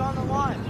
on the line.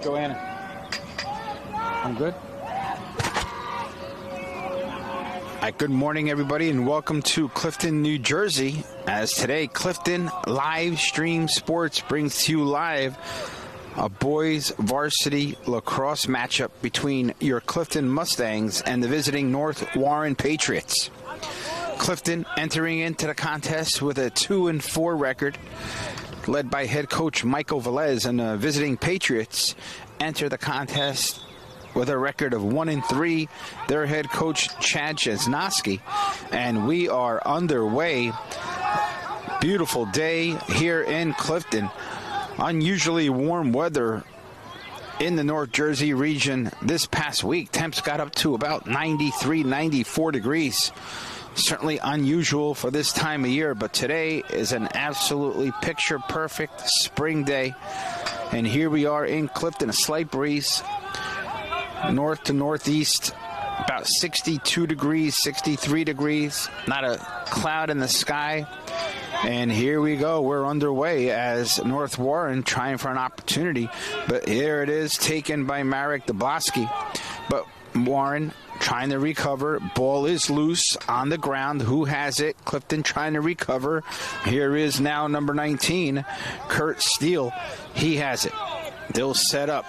Joanna. I'm good. Good morning, everybody, and welcome to Clifton, New Jersey. As today, Clifton Live Stream Sports brings to you live a boys varsity lacrosse matchup between your Clifton Mustangs and the visiting North Warren Patriots. Clifton entering into the contest with a 2-4 record, led by head coach Michael Velez, and the visiting Patriots enter the contest with a record of 1-3. Their head coach Chad Jesnowski, and we are underway. Beautiful day here in Clifton. Unusually warm weather in the North Jersey region this past week. Temps got up to about 93, 94 degrees. Certainly unusual for this time of year, but today is an absolutely picture-perfect spring day. And here we are in Clifton, a slight breeze, north to northeast, about 62 degrees, 63 degrees, not a cloud in the sky. And here we go. We're underway as North Warren trying for an opportunity. But here it is, taken by Marek Dubosky. But Warren trying to recover. Ball is loose on the ground. Who has it? Clifton trying to recover. Here is now number 19, Kurt Steele. He has it. They'll set up.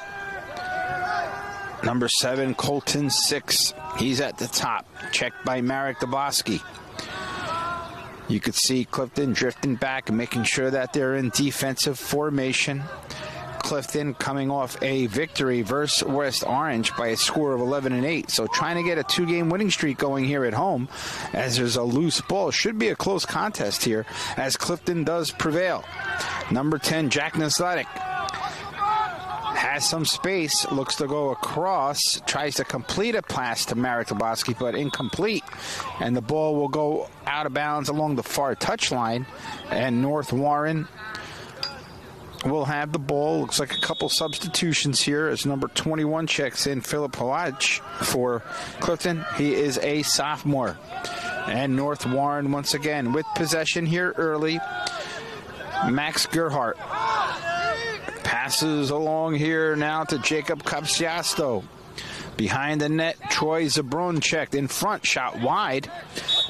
Number 7, Colton 6. He's at the top. Checked by Marek Dubosky. You could see Clifton drifting back and making sure that they're in defensive formation. Clifton coming off a victory versus West Orange by a score of 11-8. So trying to get a 2-game winning streak going here at home as there's a loose ball. Should be a close contest here as Clifton does prevail. Number 10, Jack Nasletic. Has some space, looks to go across, tries to complete a pass to Marek Dubosky, but incomplete. And the ball will go out of bounds along the far touchline. And North Warren will have the ball. Looks like a couple substitutions here as number 21 checks in, Philip Halach for Clifton. He is a sophomore. And North Warren once again with possession here early. Max Gerhardt passes along here now to Jacob Capsiasto. Behind the net, Troy Zabron checked in front, shot wide,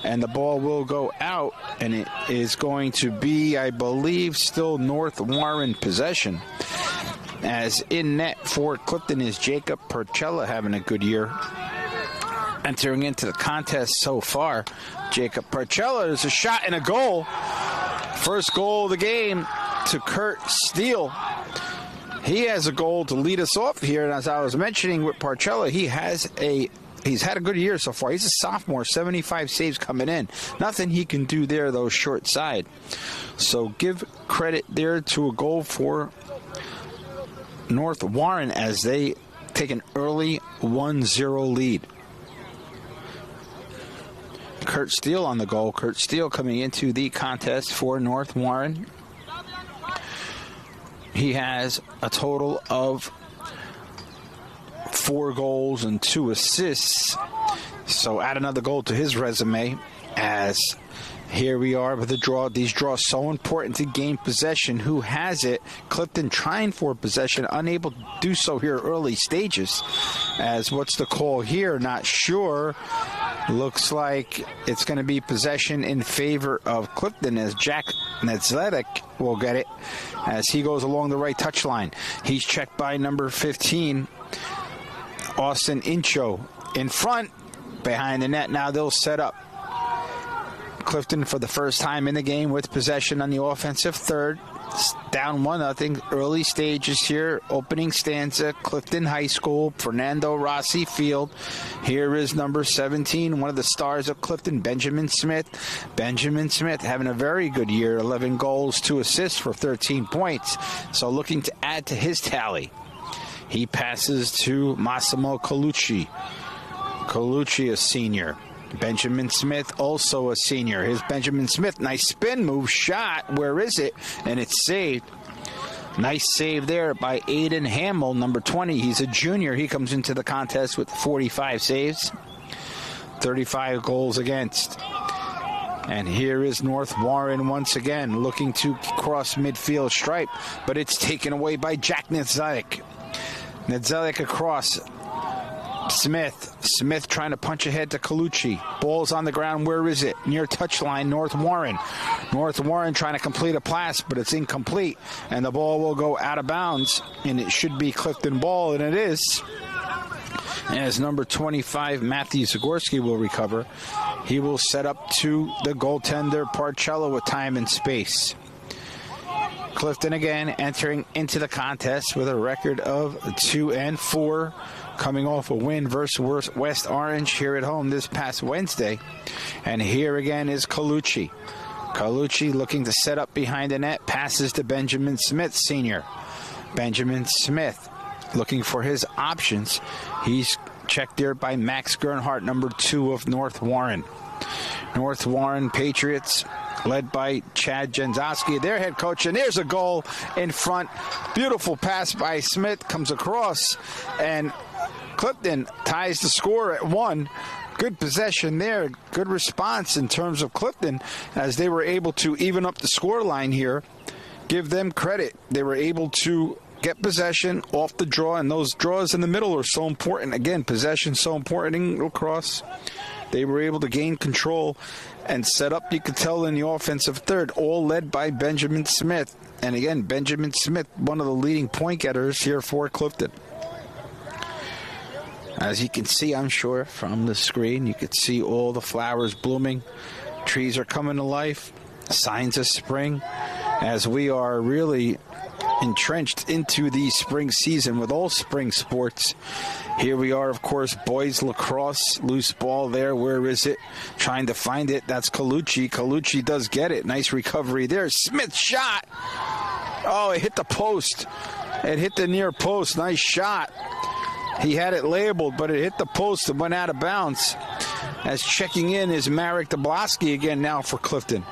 and the ball will go out, and it is going to be, I believe, still North Warren possession. As in net for Clifton is Jacob Percella, having a good year. Entering into the contest so far, Jacob Percella is a shot and a goal. First goal of the game to Kurt Steele. He has a goal to lead us off here, and as I was mentioning with Percella, he's had a good year so far. He's a sophomore, 75 saves coming in. Nothing he can do there, though, short side. So give credit there to a goal for North Warren as they take an early 1-0 lead. Kurt Steele on the goal. Kurt Steele coming into the contest for North Warren. He has a total of 4 goals and 2 assists. So add another goal to his resume as here we are with a draw. These draws so important to gain possession. Who has it? Clifton trying for possession, unable to do so here early stages. As what's the call here? Not sure. Looks like it's going to be possession in favor of Clifton as Jack Nasletic will get it as he goes along the right touchline. He's checked by number 15, Austin Incho. In front, behind the net. Now they'll set up. Clifton for the first time in the game with possession on the offensive third. Down 1-0. Early stages here. Opening stanza. Clifton High School. Fernando Rossi Field. Here is number 17, one of the stars of Clifton, Benjamin Smith. Benjamin Smith having a very good year. 11 goals, 2 assists for 13 points. So looking to add to his tally. He passes to Massimo Colucci. Colucci, a senior. Benjamin Smith, also a senior. Here's Benjamin Smith. Nice spin move, shot. Where is it? And it's saved. Nice save there by Aiden Hamill, number 20. He's a junior. He comes into the contest with 45 saves, 35 goals against. And here is North Warren once again looking to cross midfield stripe, but it's taken away by Jack Nasletic. Nasletic across. Smith trying to punch ahead to Colucci. Ball's on the ground. Where is it? Near touchline, North Warren. North Warren trying to complete a pass, but it's incomplete. And the ball will go out of bounds. And it should be Clifton ball, and it is. As number 25, Matthew Zagorski will recover. He will set up to the goaltender, Percella, with time and space. Clifton again entering into the contest with a record of 2-4. Coming off a win versus West Orange here at home this past Wednesday. And here again is Colucci. Colucci looking to set up behind the net. Passes to Benjamin Smith, senior. Benjamin Smith looking for his options. He's checked there by Max Gernhardt, number 2 of North Warren. North Warren Patriots, led by Chad Jenzowski, their head coach. And there's a goal in front. Beautiful pass by Smith, comes across, and Clifton ties the score at 1. Good possession there. Good response in terms of Clifton as they were able to even up the score line here. Give them credit. They were able to get possession off the draw, and those draws in the middle are so important. Again, possession so important in lacrosse. They were able to gain control and set up, you could tell, in the offensive third, all led by Benjamin Smith. And again, Benjamin Smith, one of the leading point getters here for Clifton. As you can see, I'm sure, from the screen, you could see all the flowers blooming. Trees are coming to life. Signs of spring. As we are really entrenched into the spring season with all spring sports. Here we are, of course, boys lacrosse. Loose ball there. Where is it? Trying to find it. That's Colucci. Colucci does get it. Nice recovery there. Smith shot. Oh, it hit the post. It hit the near post. Nice shot. He had it labeled, but it hit the post and went out of bounds. As checking in is Marek Dabloski again now for Clifton.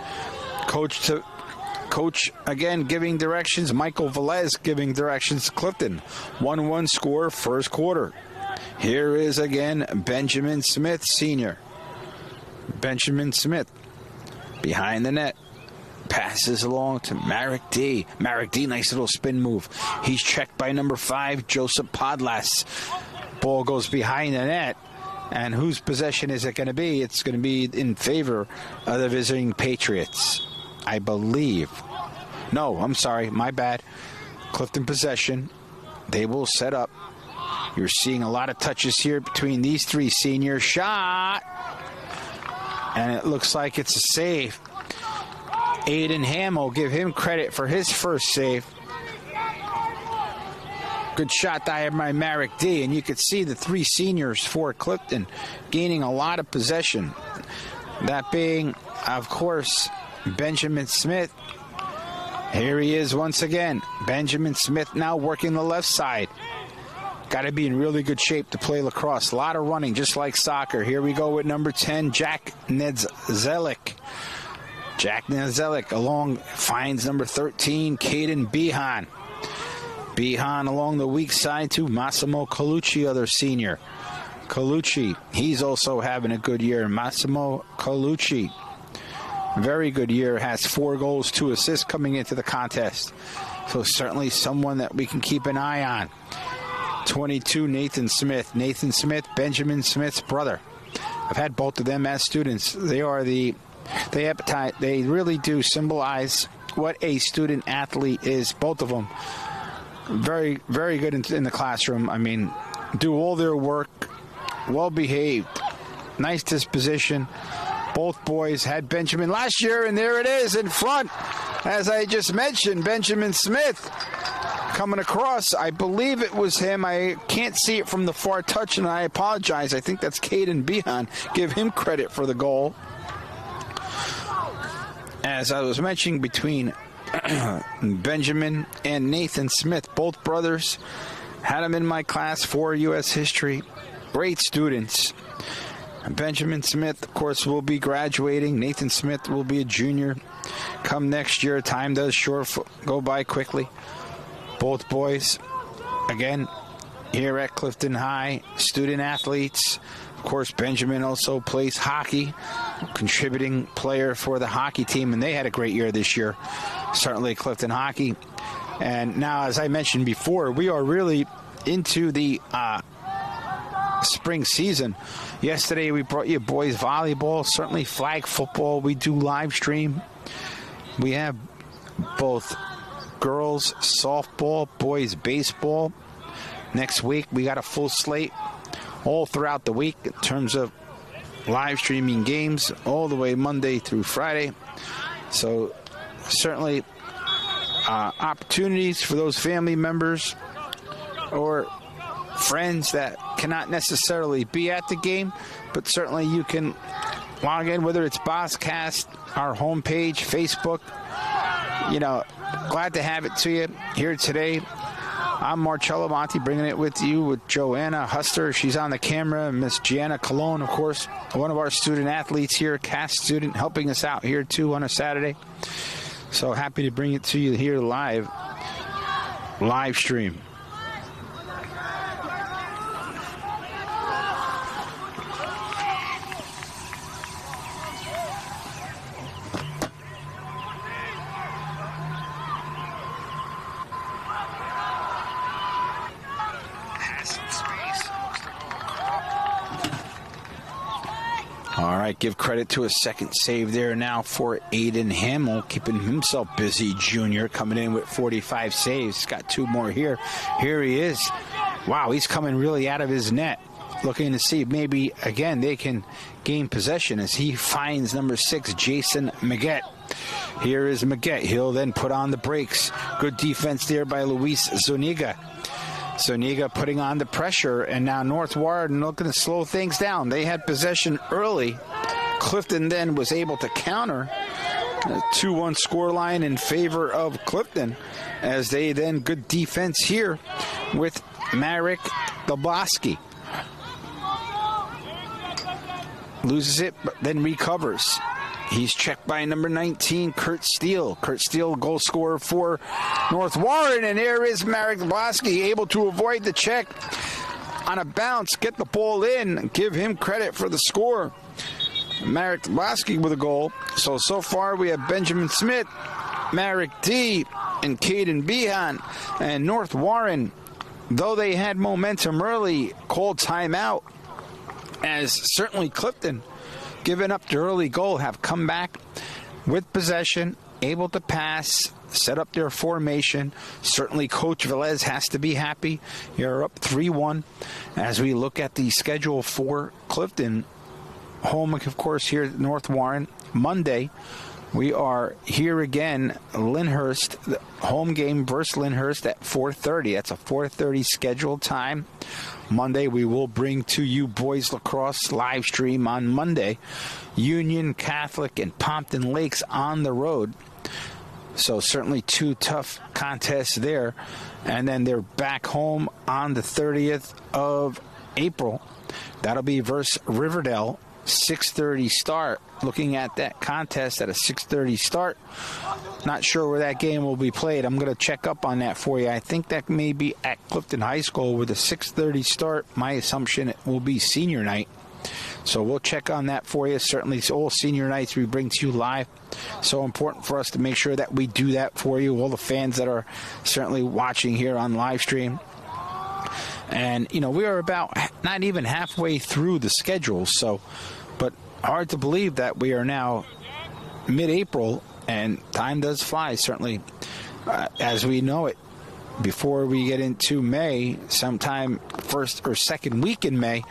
Coach again giving directions. Michael Velez giving directions to Clifton. 1-1 score, first quarter. Here is again Benjamin Smith, senior. Benjamin Smith behind the net. Passes along to Marek D. Marek D, nice little spin move. He's checked by number 5, Joseph Podlas. Ball goes behind the net. And whose possession is it going to be? It's going to be in favor of the visiting Patriots, I believe. No, I'm sorry. My bad. Clifton possession. They will set up. You're seeing a lot of touches here between these 3 seniors. Shot. And it looks like it's a save. Aiden Hamill, give him credit for his first save. Good shot by Marek D. And you could see the 3 seniors for Clifton gaining a lot of possession. That being, of course, Benjamin Smith. Here he is once again. Benjamin Smith now working the left side. Got to be in really good shape to play lacrosse. A lot of running, just like soccer. Here we go with number 10, Jack Nedzelik. Jack Nedzelik along finds number 13, Caden Behan. Behan along the weak side to Massimo Colucci, other senior. Colucci, he's also having a good year. Massimo Colucci, very good year, has 4 goals, 2 assists coming into the contest. So certainly someone that we can keep an eye on. 22, Nathan Smith. Nathan Smith, Benjamin Smith's brother. I've had both of them as students. They really do symbolize what a student athlete is, both of them. Very, very good in the classroom. I mean, do all their work, well behaved, nice disposition. Both boys had Benjamin last year, and there it is in front. As I just mentioned, Benjamin Smith coming across. I believe it was him. I can't see it from the far touch, and I apologize. I think that's Caden Behan. Give him credit for the goal. As I was mentioning, between Benjamin and Nathan Smith, both brothers, had them in my class for U.S. history. Great students. Benjamin Smith, of course, will be graduating. Nathan Smith will be a junior come next year. Time does sure go by quickly. Both boys, again, here at Clifton High, student athletes. Of course, Benjamin also plays hockey, contributing player for the hockey team, and they had a great year this year, certainly Clifton Hockey. And now, as I mentioned before, we are really into the spring season. Yesterday, we brought you boys volleyball, certainly flag football. We do live stream. We have both girls softball, boys baseball. Next week, we got a full slate all throughout the week in terms of live streaming games all the way Monday through Friday. So certainly opportunities for those family members or friends that cannot necessarily be at the game, but certainly you can log in, whether it's Bosscast, our homepage, Facebook. Glad to have it to you here today. I'm Marcello Monti, bringing it with you with Joanna Huster. She's on the camera. Miss Gianna Colon, of course, one of our student athletes here, CAST student, helping us out here too on a Saturday. So happy to bring it to you here live stream. All right, give credit to a second save there now for Aiden Hamill, keeping himself busy, junior, coming in with 45 saves. He's got 2 more here. Here he is. Wow, he's coming really out of his net. Looking to see if maybe, again, they can gain possession as he finds number 6, Jason Maggette. Here is Maggette. He'll then put on the brakes. Good defense there by Luis Zuniga. Zuniga putting on the pressure, and now North Warren looking to slow things down. They had possession early. Clifton then was able to counter. A 2-1 scoreline in favor of Clifton, as they then good defense here with Marek Doblaski. Loses it, but then recovers. He's checked by number 19, Kurt Steele. Kurt Steele, goal scorer for North Warren. And there is Marek Doblaski, able to avoid the check on a bounce, get the ball in, give him credit for the score. Marek Doblaski with a goal. So far we have Benjamin Smith, Marek D, and Caden Behan. And North Warren, though they had momentum early, called timeout, as certainly Clifton, giving up the early goal, have come back with possession, able to pass, set up their formation. Certainly Coach Velez has to be happy. You're up 3-1 as we look at the schedule for Clifton. Home, of course, here at North Warren. Monday, we are here again, Lyndhurst, the home game versus Lyndhurst at 4:30. That's a 4:30 scheduled time. Monday, we will bring to you boys lacrosse live stream on Monday. Union, Catholic, and Pompton Lakes on the road. So certainly 2 tough contests there. And then they're back home on the 30th of April. That'll be versus Riverdale, 6:30 start. Looking at that contest at a 6:30 start. Not sure where that game will be played. I'm going to check up on that for you. I think that may be at Clifton High School with a 6:30 start. My assumption it will be senior night. So we'll check on that for you. Certainly all senior nights we bring to you live. So important for us to make sure that we do that for you. All the fans that are certainly watching here on live stream. And, we are about not even halfway through the schedule. But hard to believe that we are now mid-April, and time does fly, certainly, as we know it. Before we get into May, sometime first or second week in May,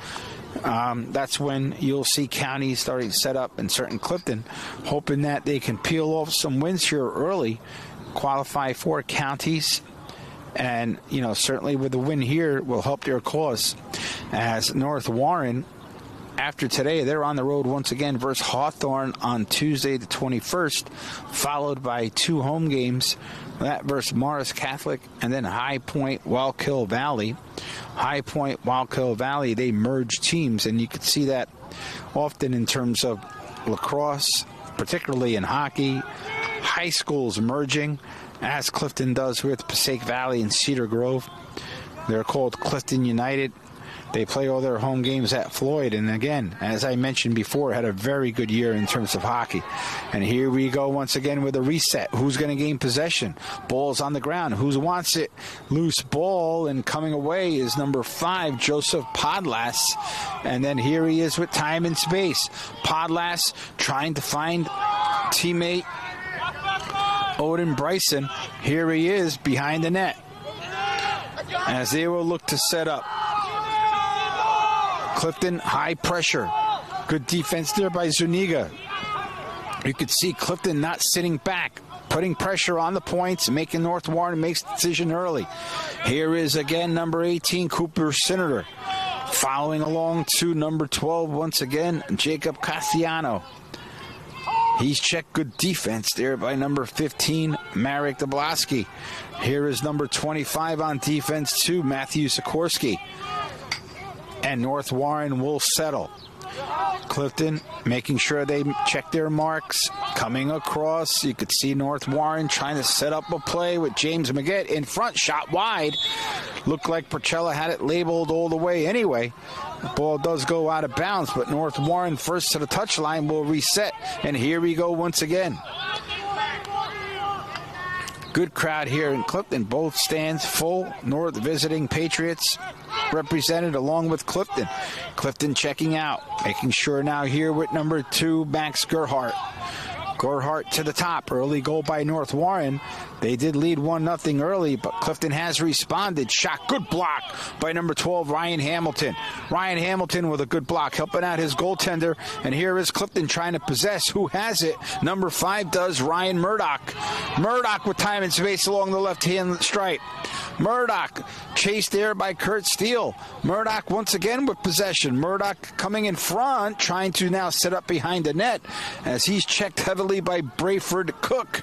that's when you'll see counties starting to set up in certain Clifton, hoping that they can peel off some wins here early, qualify for counties. And, certainly with the win here will help their cause, as North Warren, after today, they're on the road once again versus Hawthorne on Tuesday the 21st, followed by 2 home games, that versus Morris Catholic and then High Point, Wallkill Valley. High Point, Wallkill Valley, they merge teams, and you can see that often in terms of lacrosse, particularly in hockey. High schools merging, as Clifton does with Passaic Valley and Cedar Grove. They're called Clifton United. They play all their home games at Floyd. And again, as I mentioned before, had a very good year in terms of hockey. And here we go once again with a reset. Who's going to gain possession? Ball's on the ground. Who wants it? Loose ball. And coming away is number 5, Joseph Podlas. And then here he is with time and space. Podlas trying to find teammate Odin Bryson. Here he is behind the net, as they will look to set up. Clifton, high pressure. Good defense there by Zuniga. You could see Clifton not sitting back, putting pressure on the points, making North Warren makes the decision early. Here is again number 18, Cooper Senator. Following along to number 12 once again, Jacob Castellano. He's checked good defense there by number 15, Marek Dablaski. Here is number 25 on defense too, Matthew Sikorsky. And North Warren will settle. Clifton making sure they check their marks. Coming across, you could see North Warren trying to set up a play with James Maggette in front, shot wide. Looked like Porcella had it labeled all the way anyway. The ball does go out of bounds, but North Warren first to the touchline will reset. And here we go once again. Good crowd here in Clifton. Both stands full. North visiting Patriots represented along with Clifton. Clifton checking out, making sure now here with number 2, Max Gerhardt. Gerhardt to the top. Early goal by North Warren. They did lead 1-0 early, but Clifton has responded. Shot, good block by number 12, Ryan Hamilton. Ryan Hamilton with a good block, helping out his goaltender. And here is Clifton trying to possess. Who has it? Number 5 does, Ryan Murdoch. Murdoch with time and space along the left-hand stripe. Murdoch chased there by Kurt Steele. Murdoch once again with possession. Murdoch coming in front, trying to now set up behind the net as he's checked heavily by Brayford Cook.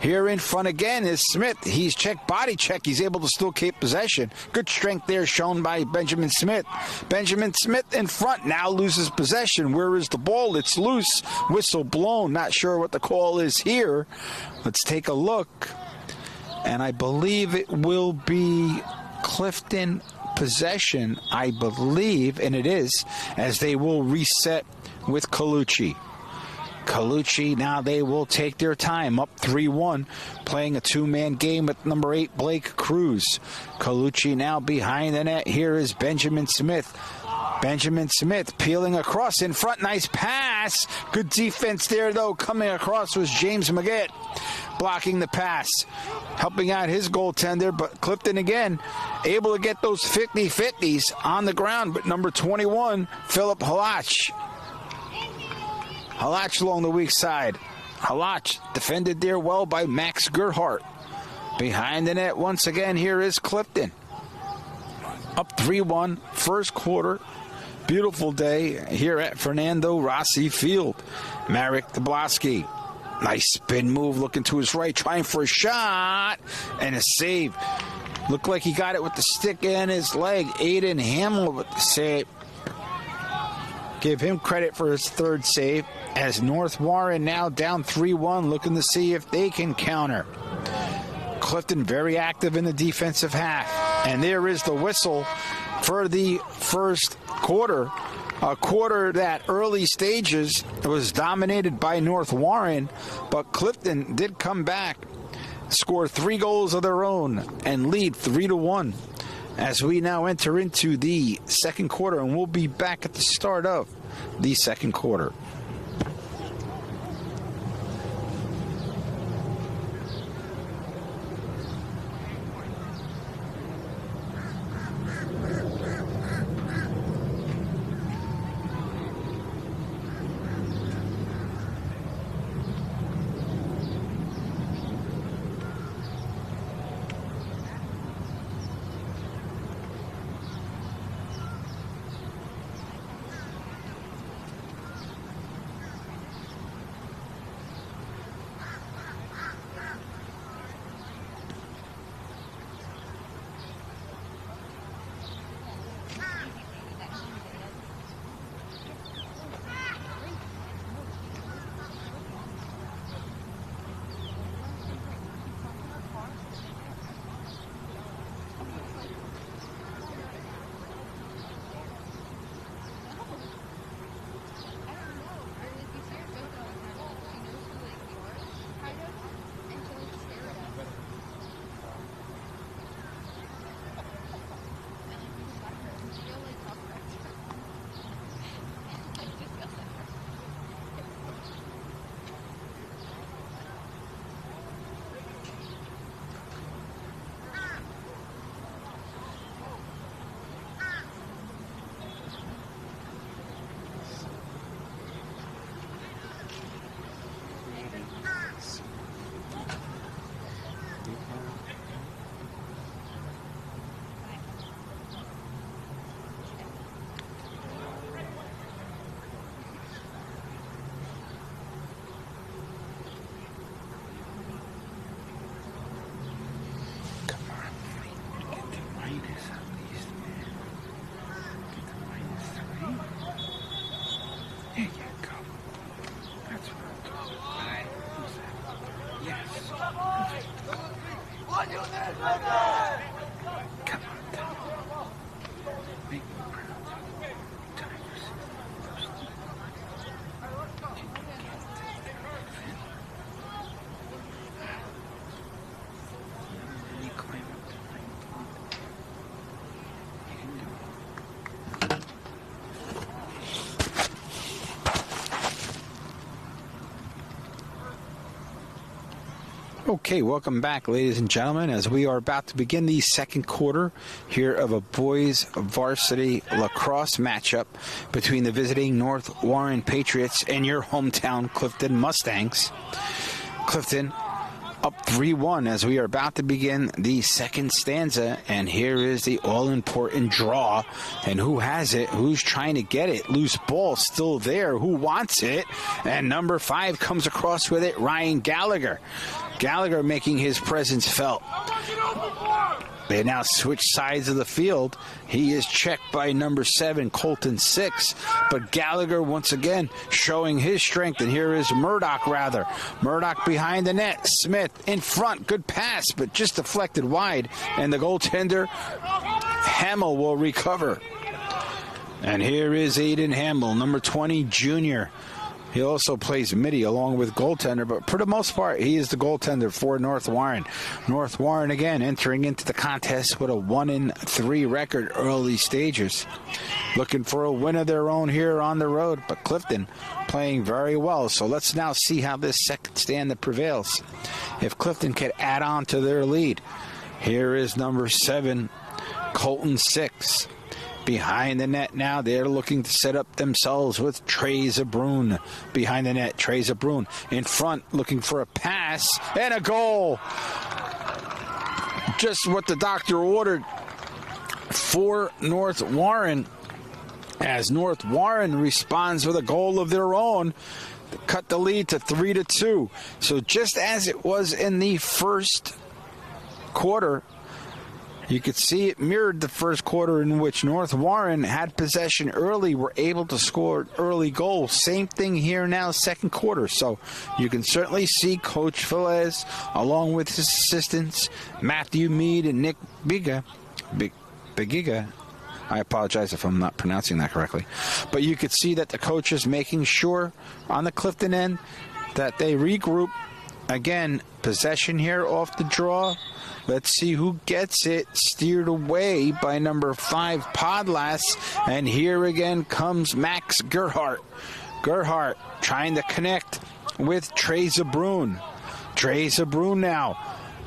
Here in front again is Smith. He's checked, body check. He's able to still keep possession. Good strength there shown by Benjamin Smith. Benjamin Smith in front now loses possession. Where is the ball? It's loose. Whistle blown. Not sure what the call is here. Let's take a look. And I believe it will be Clifton possession, I believe, and it is, as they will reset with Colucci. Colucci, now they will take their time, up 3-1, playing a two-man game with number 8, Blake Cruz. Colucci now behind the net. Here is Benjamin Smith. Benjamin Smith peeling across in front. Nice pass. Good defense there, though. Coming across was James Maggette, blocking the pass, helping out his goaltender. But Clifton again able to get those 50-50s on the ground. But number 21, Philip Halach. Halach along the weak side. Halach defended there well by Max Gerhardt. Behind the net once again, here is Clifton. Up 3-1, first quarter. Beautiful day here at Fernando Rossi Field. Marek Dablaski. Nice spin move, looking to his right, trying for a shot, and a save. Looked like he got it with the stick and his leg. Aiden Hamill with the save. Give him credit for his third save, as North Warren now down 3-1, looking to see if they can counter. Clifton very active in the defensive half. And there is the whistle for the first quarter. A quarter that early stages was dominated by North Warren, but Clifton did come back, score 3 goals of their own, and lead 3-1 as we now enter into the second quarter, and we'll be back at the start of the second quarter. Okay, welcome back, ladies and gentlemen, as we are about to begin the second quarter here of a boys varsity lacrosse matchup between the visiting North Warren Patriots and your hometown Clifton Mustangs. Clifton up 3-1 as we are about to begin the second stanza, and here is the all-important draw. And who has it? Who's trying to get it? Loose ball still there. Who wants it? And number 5 comes across with it, Ryan Gallagher. Gallagher making his presence felt. They now switch sides of the field. He is checked by number 7, Colton 6. But Gallagher once again showing his strength. And here is Murdoch, rather. Murdoch behind the net. Smith in front. Good pass, but just deflected wide. And the goaltender, Hamill, will recover. And here is Aiden Hamill, number 20, junior. He also plays midi along with goaltender, but for the most part, he is the goaltender for North Warren. North Warren again entering into the contest with a 1-3 record early stages. Looking for a win of their own here on the road, but Clifton playing very well. So let's now see how this second stand prevails. If Clifton can add on to their lead. Here is number 7, Colton 6. Behind the net now, they're looking to set up themselves with Trey Zabrun. Behind the net, Trey Zabrun in front, looking for a pass and a goal. Just what the doctor ordered for North Warren, as North Warren responds with a goal of their own to cut the lead to 3-2. So just as it was in the first quarter, you could see it mirrored the first quarter in which North Warren had possession early, were able to score an early goal. Same thing here now, second quarter. So you can certainly see Coach Velez, along with his assistants, Matthew Mead and Nick Bigiga. I apologize if I'm not pronouncing that correctly. But you could see that the coach is making sure on the Clifton end that they regroup. Again, possession here off the draw. Let's see who gets it. Steered away by number 5, Podlas. And here again comes Max Gerhardt. Gerhardt trying to connect with Trey Zabrun. Trey Zabrun now.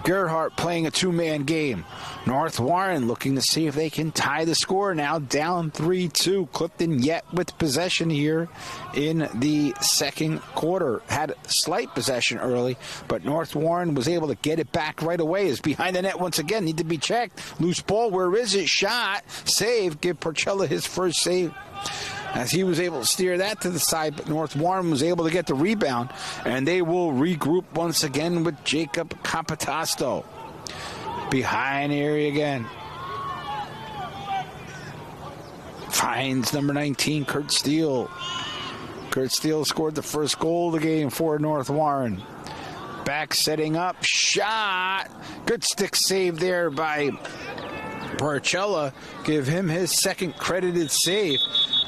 Gerhardt playing a two-man game. North Warren looking to see if they can tie the score now, down 3-2. Clifton yet with possession here in the second quarter. Had slight possession early, but North Warren was able to get it back right away. Is behind the net once again. Need to be checked. Loose ball. Where is it? Shot. Save. Give Porcella his first save, as he was able to steer that to the side, but North Warren was able to get the rebound, and they will regroup once again with Jacob Capitasto. Behind area again. Finds number 19, Kurt Steele. Kurt Steele scored the first goal of the game for North Warren. Back setting up. Shot. Good stick save there by Porcella. Give him his second credited save.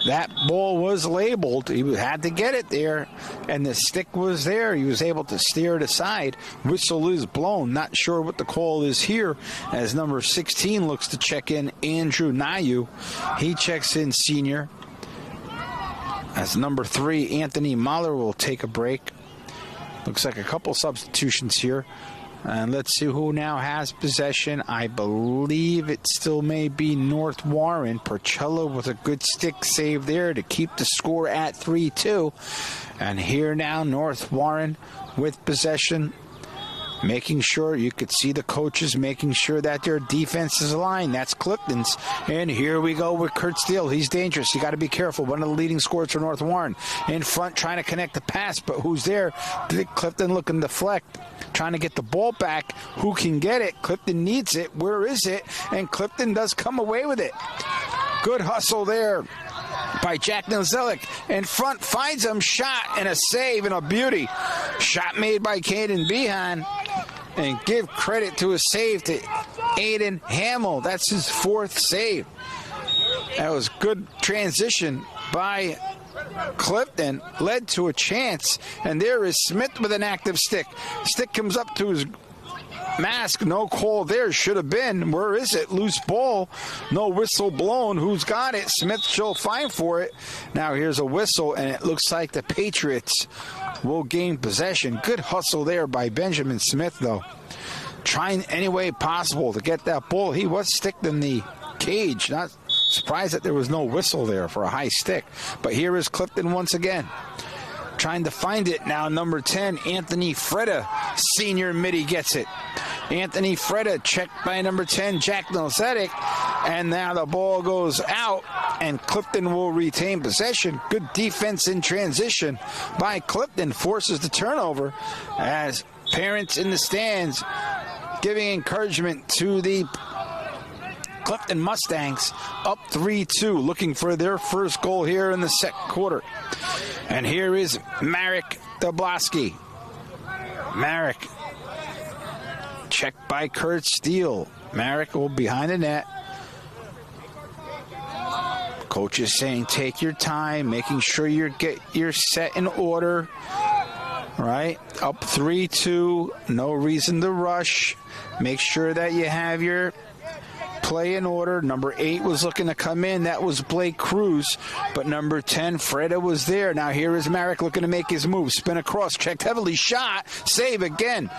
That ball was labeled. He had to get it there, and the stick was there. He was able to steer it aside. Whistle is blown. Not sure what the call is here, as number 16 looks to check in Andrew Nayu. He checks in senior. As number 3, Anthony Mahler, will take a break. Looks like a couple substitutions here. And let's see who now has possession. I believe it still may be North Warren. Porcella with a good stick save there to keep the score at 3-2. And here now, North Warren with possession, making sure, you could see the coaches making sure that their defense is aligned. That's Clifton's. And here we go with Kurt Steele. He's dangerous. You got to be careful. One of the leading scorers for North Warren. In front, trying to connect the pass, but who's there? Clifton looking to deflect, trying to get the ball back. Who can get it? Clifton needs it. Where is it? And Clifton does come away with it. Good hustle there by Jack Nilzelik. In front, finds him, shot, and a save, and a beauty. Shot made by Caden Behan. And give credit to a save to Aiden Hamill. That's his 4th save. That was good transition by Clifton, led to a chance, and there is Smith with an active stick. Stick comes up to his mask, no call there, should have been. Where is it? Loose ball, no whistle blown. Who's got it? Smith still fine for it. Now here's a whistle, and it looks like the Patriots will gain possession. Good hustle there by Benjamin Smith, though. Trying any way possible to get that ball. He was sticked in the cage. Not surprised that there was no whistle there for a high stick. But here is Clifton once again. Trying to find it now. Number 10, Anthony Freda, senior midi, gets it. Anthony Freda checked by number 10, Jack Nilsetic. And now the ball goes out, and Clifton will retain possession. Good defense in transition by Clifton. Forces the turnover as parents in the stands giving encouragement to the Clifton Mustangs, up 3-2, looking for their first goal here in the second quarter. And here is Marek Dablowski. Marek, checked by Kurt Steele. Marek will behind the net. Coach is saying take your time, making sure you're set in order. Right, up 3-2, no reason to rush. Make sure that you have your play in order. Number 8 was looking to come in. That was Blake Cruz. But number 10, Freda, was there. Now here is Marek looking to make his move. Spin across, checked heavily, shot, save again.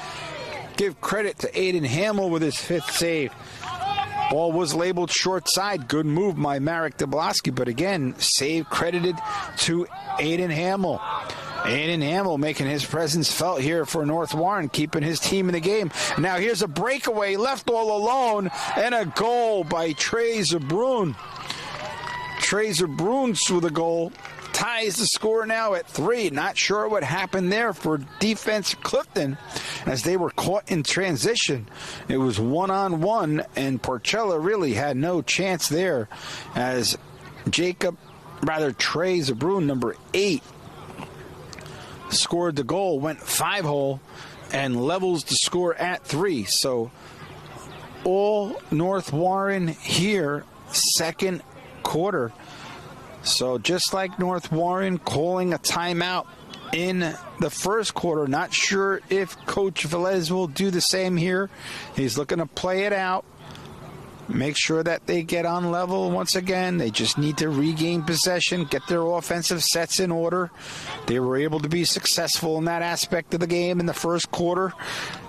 Give credit to Aiden Hamill with his 5th save. Ball was labeled short side. Good move by Marek Dablowski. But again, save credited to Aiden Hamill. Aiden Hamill making his presence felt here for North Warren, keeping his team in the game. Now here's a breakaway, left all alone, and a goal by Trey Zabrun. Trey Zabrun with a goal, ties the score now at 3. Not sure what happened there for defense Clifton as they were caught in transition. It was 1-on-1, and Porcella really had no chance there as Trey Zabrun, number 8, scored the goal, went 5-hole, and levels the score at 3. So all North Warren here, second quarter. So just like North Warren calling a timeout in the first quarter, not sure if Coach Velez will do the same here. He's looking to play it out, make sure that they get on level once again. They just need to regain possession, get their offensive sets in order. They were able to be successful in that aspect of the game in the first quarter.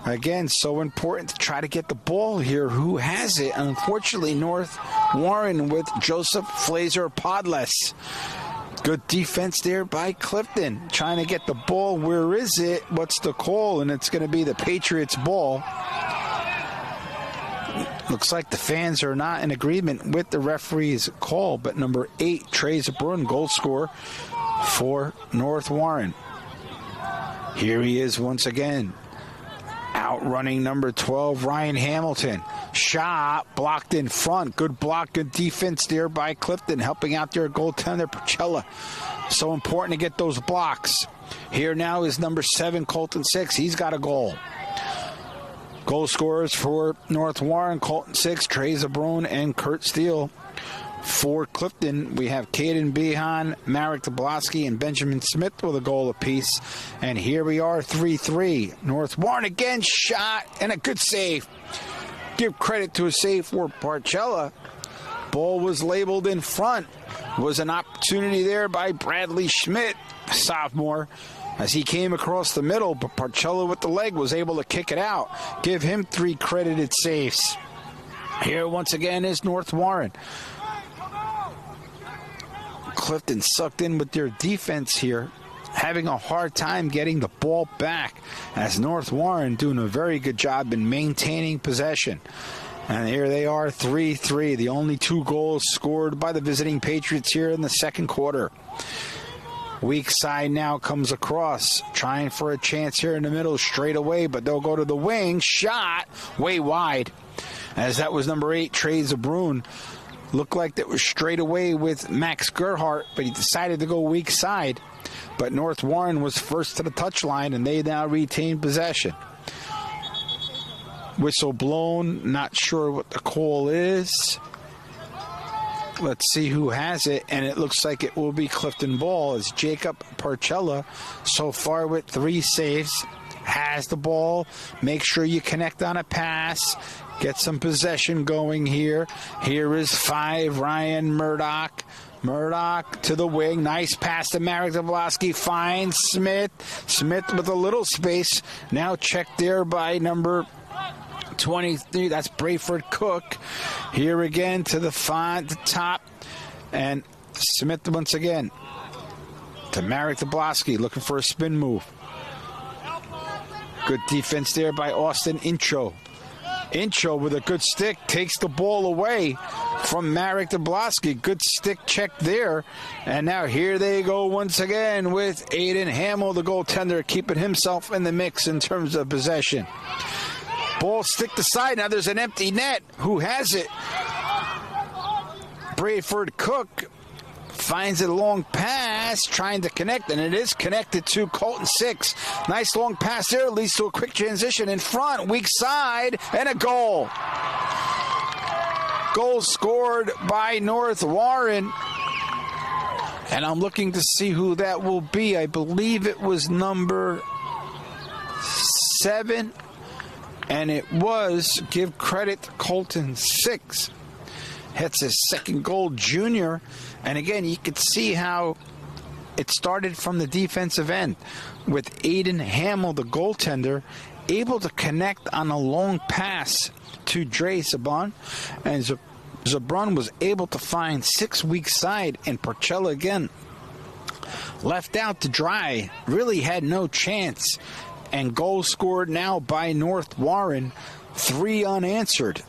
Again, so important to try to get the ball here. Who has it? Unfortunately, North Warren with Joseph Flazer Podless. Good defense there by Clifton. Trying to get the ball. Where is it? What's the call? And it's going to be the Patriots' ball. Looks like the fans are not in agreement with the referee's call, but number 8, Trey Zabrun, goal scorer for North Warren. Here he is once again, outrunning number 12, Ryan Hamilton. Shot blocked in front. Good block, good defense there by Clifton, helping out their goaltender, Porcella. So important to get those blocks. Here now is number 7, Colton 6. He's got a goal. Goal scorers for North Warren, Colton 6, Trey Zabrun, and Kurt Steele. For Clifton, we have Caden Behan, Marek Dablowski, and Benjamin Smith with a goal apiece. And here we are, 3-3. North Warren again, shot, and a good save. Give credit to a save for Porcella. Ball was labeled in front. Was an opportunity there by Bradley Schmidt, sophomore, as he came across the middle, but Porcella with the leg was able to kick it out. Give him 3 credited saves. Here once again is North Warren. Clifton sucked in with their defense here, having a hard time getting the ball back, as North Warren doing a very good job in maintaining possession. And here they are, 3-3, the only 2 goals scored by the visiting Patriots here in the second quarter. Weak side now comes across, trying for a chance here in the middle straight away, but they'll go to the wing. Shot way wide, as that was number 8, Trey Zabrun. Looked like that was straight away with Max Gerhardt, but he decided to go weak side. But North Warren was first to the touchline, and they now retain possession. Whistle blown. Not sure what the call is. Let's see who has it, and it looks like it will be Clifton ball as Jacob Parcella, so far with 3 saves, has the ball. Make sure you connect on a pass. Get some possession going here. Here is 5, Ryan Murdoch. Murdoch to the wing. Nice pass to Marek Dablowski. Finds Smith. Smith with a little space. Now checked there by number 23. That's Brayford Cook. Here again to the top. And Smith once again to Marek Dablowski, looking for a spin move. Good defense there by Austin Incho. Incho with a good stick takes the ball away from Marek Dablowski. Good stick check there. And now here they go once again with Aiden Hamill, the goaltender, keeping himself in the mix in terms of possession. Ball stick to side. Now there's an empty net. Who has it? Brayford Cook finds a long pass, trying to connect, and it is connected to Colton Six. Nice long pass there, leads to a quick transition in front, weak side, and a goal. Goal scored by North Warren. And I'm looking to see who that will be. I believe it was number 7. And it was, give credit to Colton Six. Hits his second goal, junior. And again, you could see how it started from the defensive end with Aiden Hamill, the goaltender, able to connect on a long pass to Dre Zabron. And Zabron was able to find Six weak side, and Parcella again left out to dry. Really had no chance. And goal scored now by North Warren, 3 unanswered.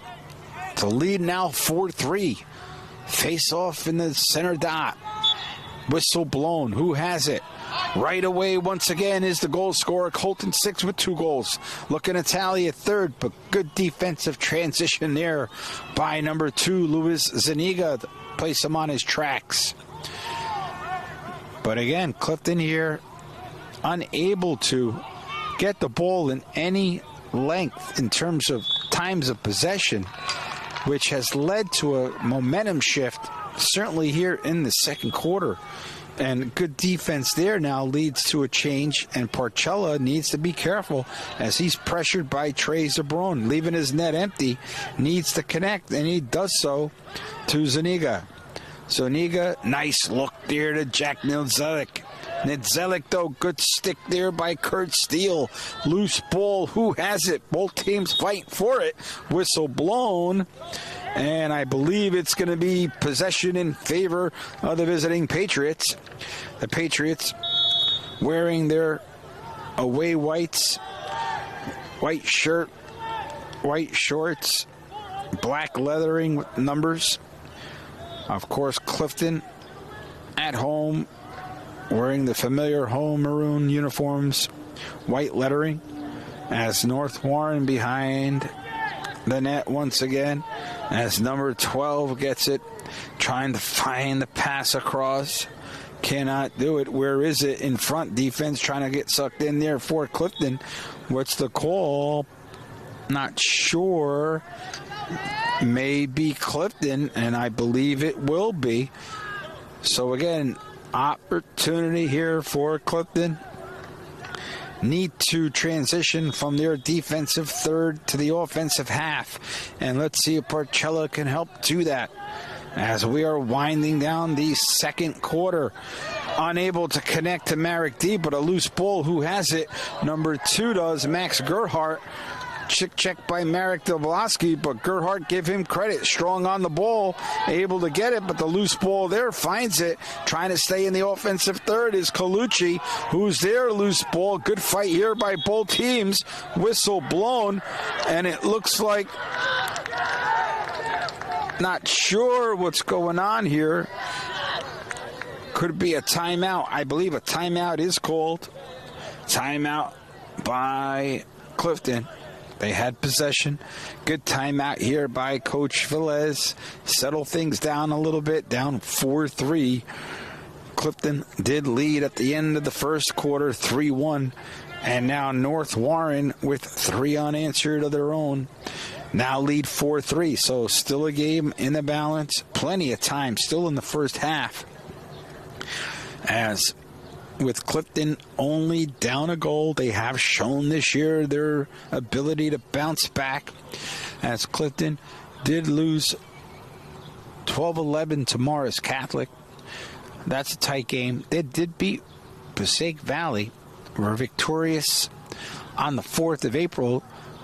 To lead now 4-3. Face off in the center dot. Whistle blown. Who has it? Right away once again is the goal scorer, Colton Six with 2 goals. Looking to tally at third, but good defensive transition there by number 2, Luis Zuniga, to place him on his tracks. But again, Clifton here unable to get the ball in any length in terms of times of possession, which has led to a momentum shift, certainly here in the second quarter. And good defense there now leads to a change, and Parcella needs to be careful as he's pressured by Trey Zabron, leaving his net empty, needs to connect, and he does so to Zuniga. Zuniga, nice look there to Jack Nilzelik. Nidzelik, though, good stick there by Kurt Steele. Loose ball, who has it? Both teams fight for it. Whistle blown. And I believe it's going to be possession in favor of the visiting Patriots. The Patriots wearing their away whites, white shirt, white shorts, black leathering with numbers. Of course, Clifton at home, wearing the familiar home maroon uniforms, white lettering, as North Warren behind the net once again, as number 12 gets it, trying to find the pass across. Cannot do it. Where is it? In front, defense trying to get sucked in there for Clifton. What's the call? Not sure. Maybe Clifton, and I believe it will be. So again, opportunity here for Clifton. Need to transition from their defensive third to the offensive half. And let's see if Parcella can help do that as we are winding down the second quarter. Unable to connect to Marek D, but a loose ball. Who has it? Number 2 does, Max Gerhardt. Check by Marek Dablowski, but Gerhardt, give him credit. Strong on the ball, able to get it, but the loose ball there finds it. Trying to stay in the offensive third is Colucci, who's there. Loose ball. Good fight here by both teams. Whistle blown, and it looks like, not sure what's going on here. Could be a timeout. I believe a timeout is called. Timeout by Clifton. They had possession. Good timeout here by Coach Velez. Settle things down a little bit, down 4-3. Clifton did lead at the end of the first quarter, 3-1. And now North Warren with 3 unanswered of their own. Now lead 4-3. So still a game in the balance. Plenty of time still in the first half. As with Clifton only down a goal, they have shown this year their ability to bounce back. As Clifton did lose 12-11 to Morris Catholic. That's a tight game. They did beat Passaic Valley. Were victorious on the 4th of April,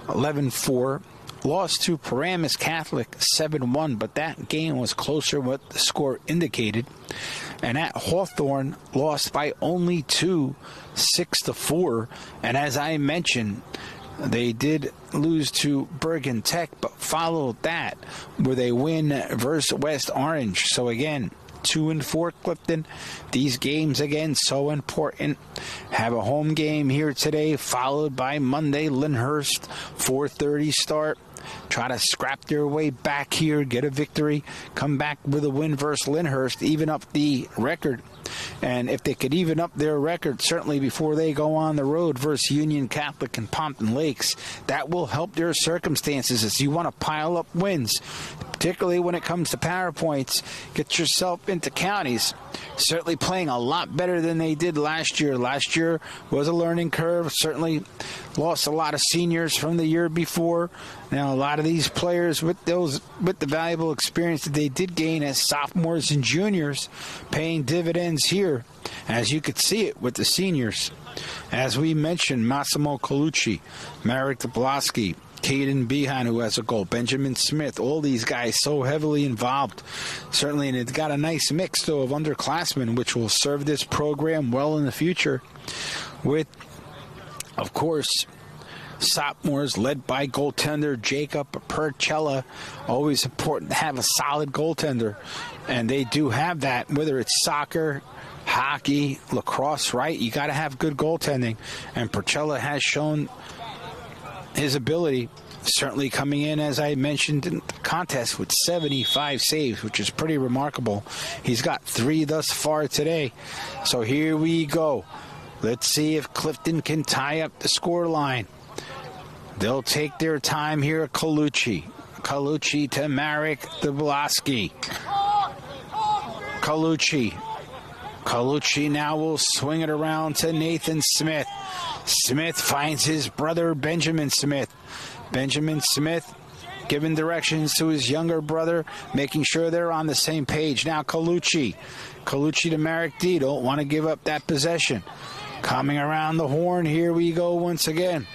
11-4. Lost to Paramus Catholic 7-1, but that game was closer than what the score indicated. And at Hawthorne, lost by only 2, 6-4. And as I mentioned, they did lose to Bergen Tech, but followed that with a win versus West Orange. So again, 2-4 Clifton. These games, again, so important. Have a home game here today, followed by Monday, Lyndhurst, 4:30 start. Try to scrap their way back here, get a victory, come back with a win versus Lyndhurst, even up the record. And if they could even up their record, certainly before they go on the road versus Union Catholic and Pompton Lakes, that will help their circumstances as you want to pile up wins, particularly when it comes to power points. Get yourself into counties. Certainly playing a lot better than they did last year. Last year was a learning curve. Certainly lost a lot of seniors from the year before. Now a lot of these players with the valuable experience that they did gain as sophomores and juniors paying dividends here, as you could see it with the seniors. As we mentioned, Massimo Colucci, Marek Doblaski, Caden Behan, who has a goal, Benjamin Smith, all these guys so heavily involved. Certainly, and it's got a nice mix, though, of underclassmen, which will serve this program well in the future. With, of course, sophomores led by goaltender Jacob Percella. Always important to have a solid goaltender, and they do have that, whether it's soccer, hockey, lacrosse, right? You got to have good goaltending, and Percella has shown his ability, certainly coming in, as I mentioned, in the contest with 75 saves, which is pretty remarkable. He's got 3 thus far today. So here we go. Let's see if Clifton can tie up the score line. They'll take their time here. Colucci to Marek Doblaski. Colucci now will swing it around to Nathan Smith. Smith finds his brother Benjamin Smith. Benjamin Smith giving directions to his younger brother, making sure they're on the same page. Now Colucci to Marek D. Don't want to give up that possession. Coming around the horn, here we go once again.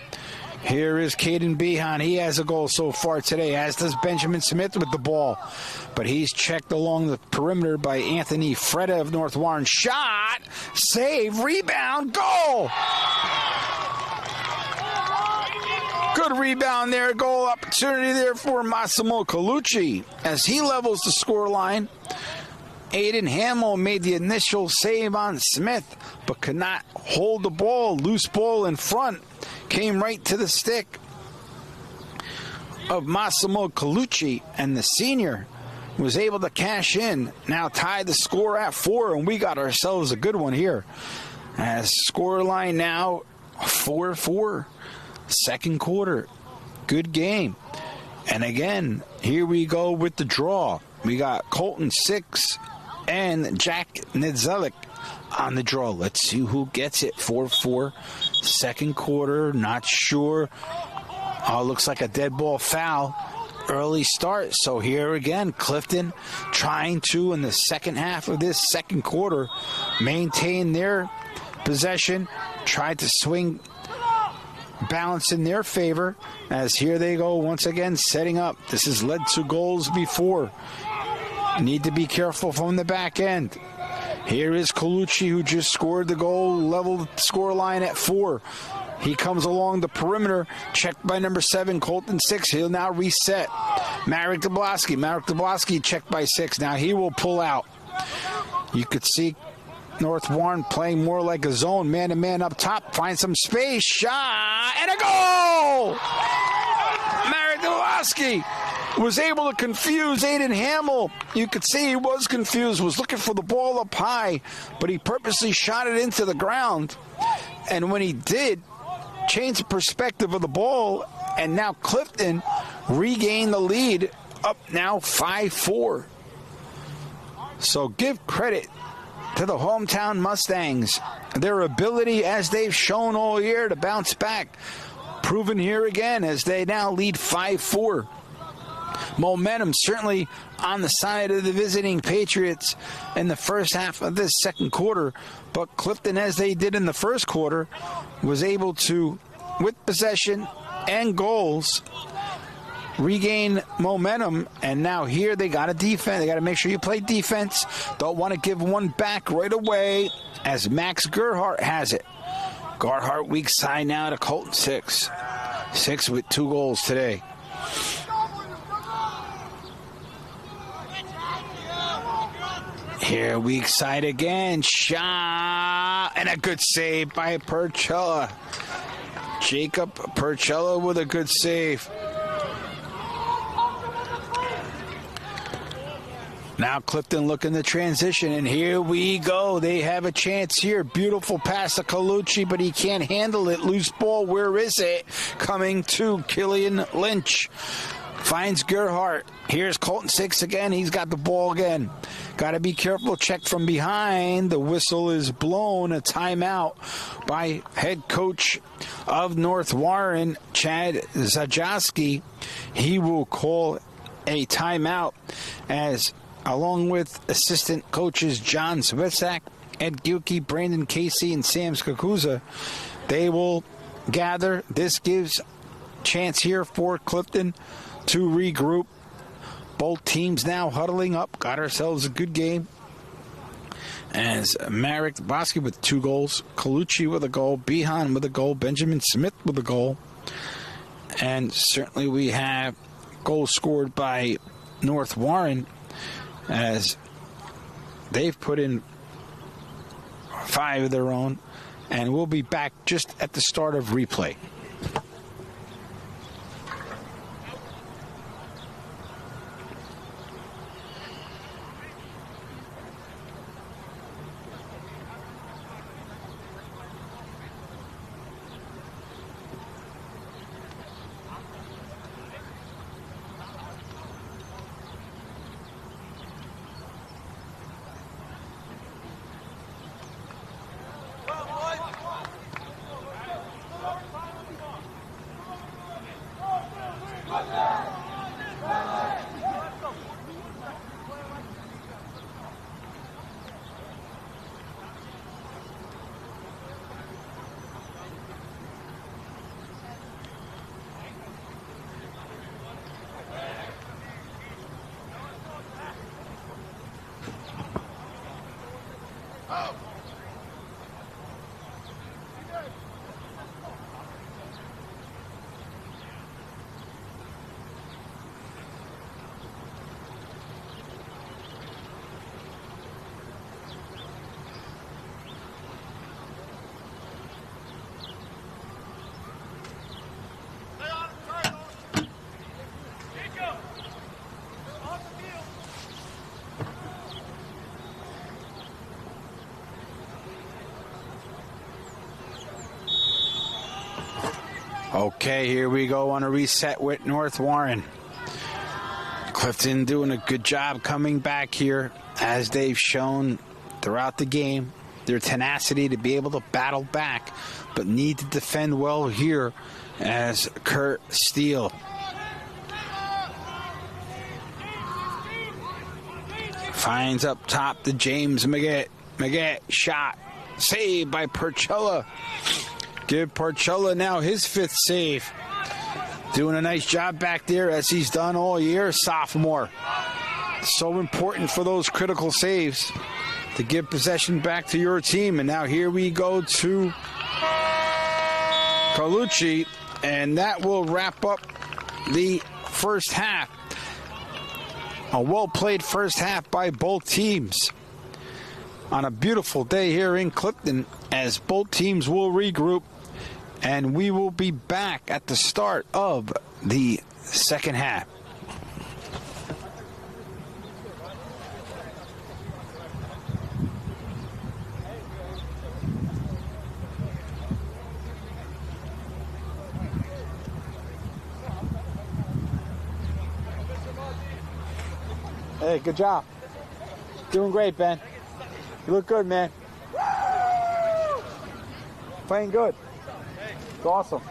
Here is Caden Behan. He has a goal so far today, as does Benjamin Smith with the ball. But he's checked along the perimeter by Anthony Freda of North Warren. Shot, save, rebound, goal! Good rebound there, goal opportunity there for Massimo Colucci as he levels the score line. Aiden Hamill made the initial save on Smith, but could not hold the ball. Loose ball in front. Came right to the stick of Massimo Colucci, and the senior was able to cash in. Now tied the score at 4, and we got ourselves a good one here. As score line now 4-4. Second quarter. Good game. And again, here we go with the draw. We got Colton 6 and Jack Nedzelik on the draw. Let's see who gets it. 4-4. Second quarter, not sure. Oh, looks like a dead ball foul. Early start. So here again, Clifton trying to, in the second half of this second quarter, maintain their possession. Tried to swing balance in their favor, as here they go once again setting up. This has led to goals before. Need to be careful from the back end. Here is Colucci, who just scored the goal, leveled the score line at 4. He comes along the perimeter, checked by number 7, Colton 6. He'll now reset. Marek Doblaski checked by 6. Now he will pull out. You could see North Warren playing more like a zone, man-to-man up top. Find some space, shot, and a goal! Marek Doblaski was able to confuse Aiden Hamill. You could see he was confused, was looking for the ball up high, but he purposely shot it into the ground. And when he did, change the perspective of the ball, and now Clifton regained the lead, up now 5-4. So give credit to the hometown Mustangs. Their ability, as they've shown all year, to bounce back, proven here again as they now lead 5-4. Momentum certainly on the side of the visiting Patriots in the first half of this second quarter, but Clifton, as they did in the first quarter, was able to, with possession and goals, regain momentum. And now here they got to defend. They got to make sure you play defense. Don't want to give one back right away, as Max Gerhardt has it. Gerhardt weak side now to Colton 6 with 2 goals today. Here, weak side again. Shot. And a good save by Percella. Jacob Percella with a good save. Now Clifton looking to transition, and here we go. They have a chance here. Beautiful pass to Colucci, but he can't handle it. Loose ball. Where is it? Coming to Killian Lynch. Finds Gerhardt. Here's Colton 6 again. He's got the ball again. Got to be careful. Check from behind. The whistle is blown. A timeout by head coach of North Warren, Chad Zajoski. He will call a timeout, as along with assistant coaches John Switzak, Ed Gilkey, Brandon Casey, and Sam Skakuza, they will gather. This gives chance here for Clifton to regroup. Both teams now huddling up. Got ourselves a good game, as Marek Bosky with 2 goals, Colucci with a goal, Behan with a goal, Benjamin Smith with a goal. And certainly we have goals scored by North Warren, as they've put in 5 of their own. And we'll be back just at the start of replay. Okay, here we go on a reset with North Warren. Clifton doing a good job coming back here, as they've shown throughout the game. Their tenacity to be able to battle back, but need to defend well here, as Kurt Steele finds up top to James Maggette. Maggette shot. Saved by Percella. Give Percella now his 5th save. Doing a nice job back there, as he's done all year, sophomore. So important for those critical saves to give possession back to your team. And now here we go to Colucci, and that will wrap up the first half. A well-played first half by both teams on a beautiful day here in Clifton, as both teams will regroup. And we will be back at the start of the second half. Hey, good job. Doing great, Ben. You look good, man. Playing good. It's awesome.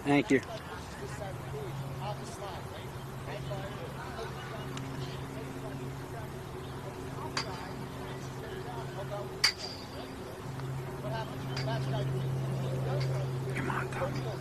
Thank you. Come on, Tom. Come on.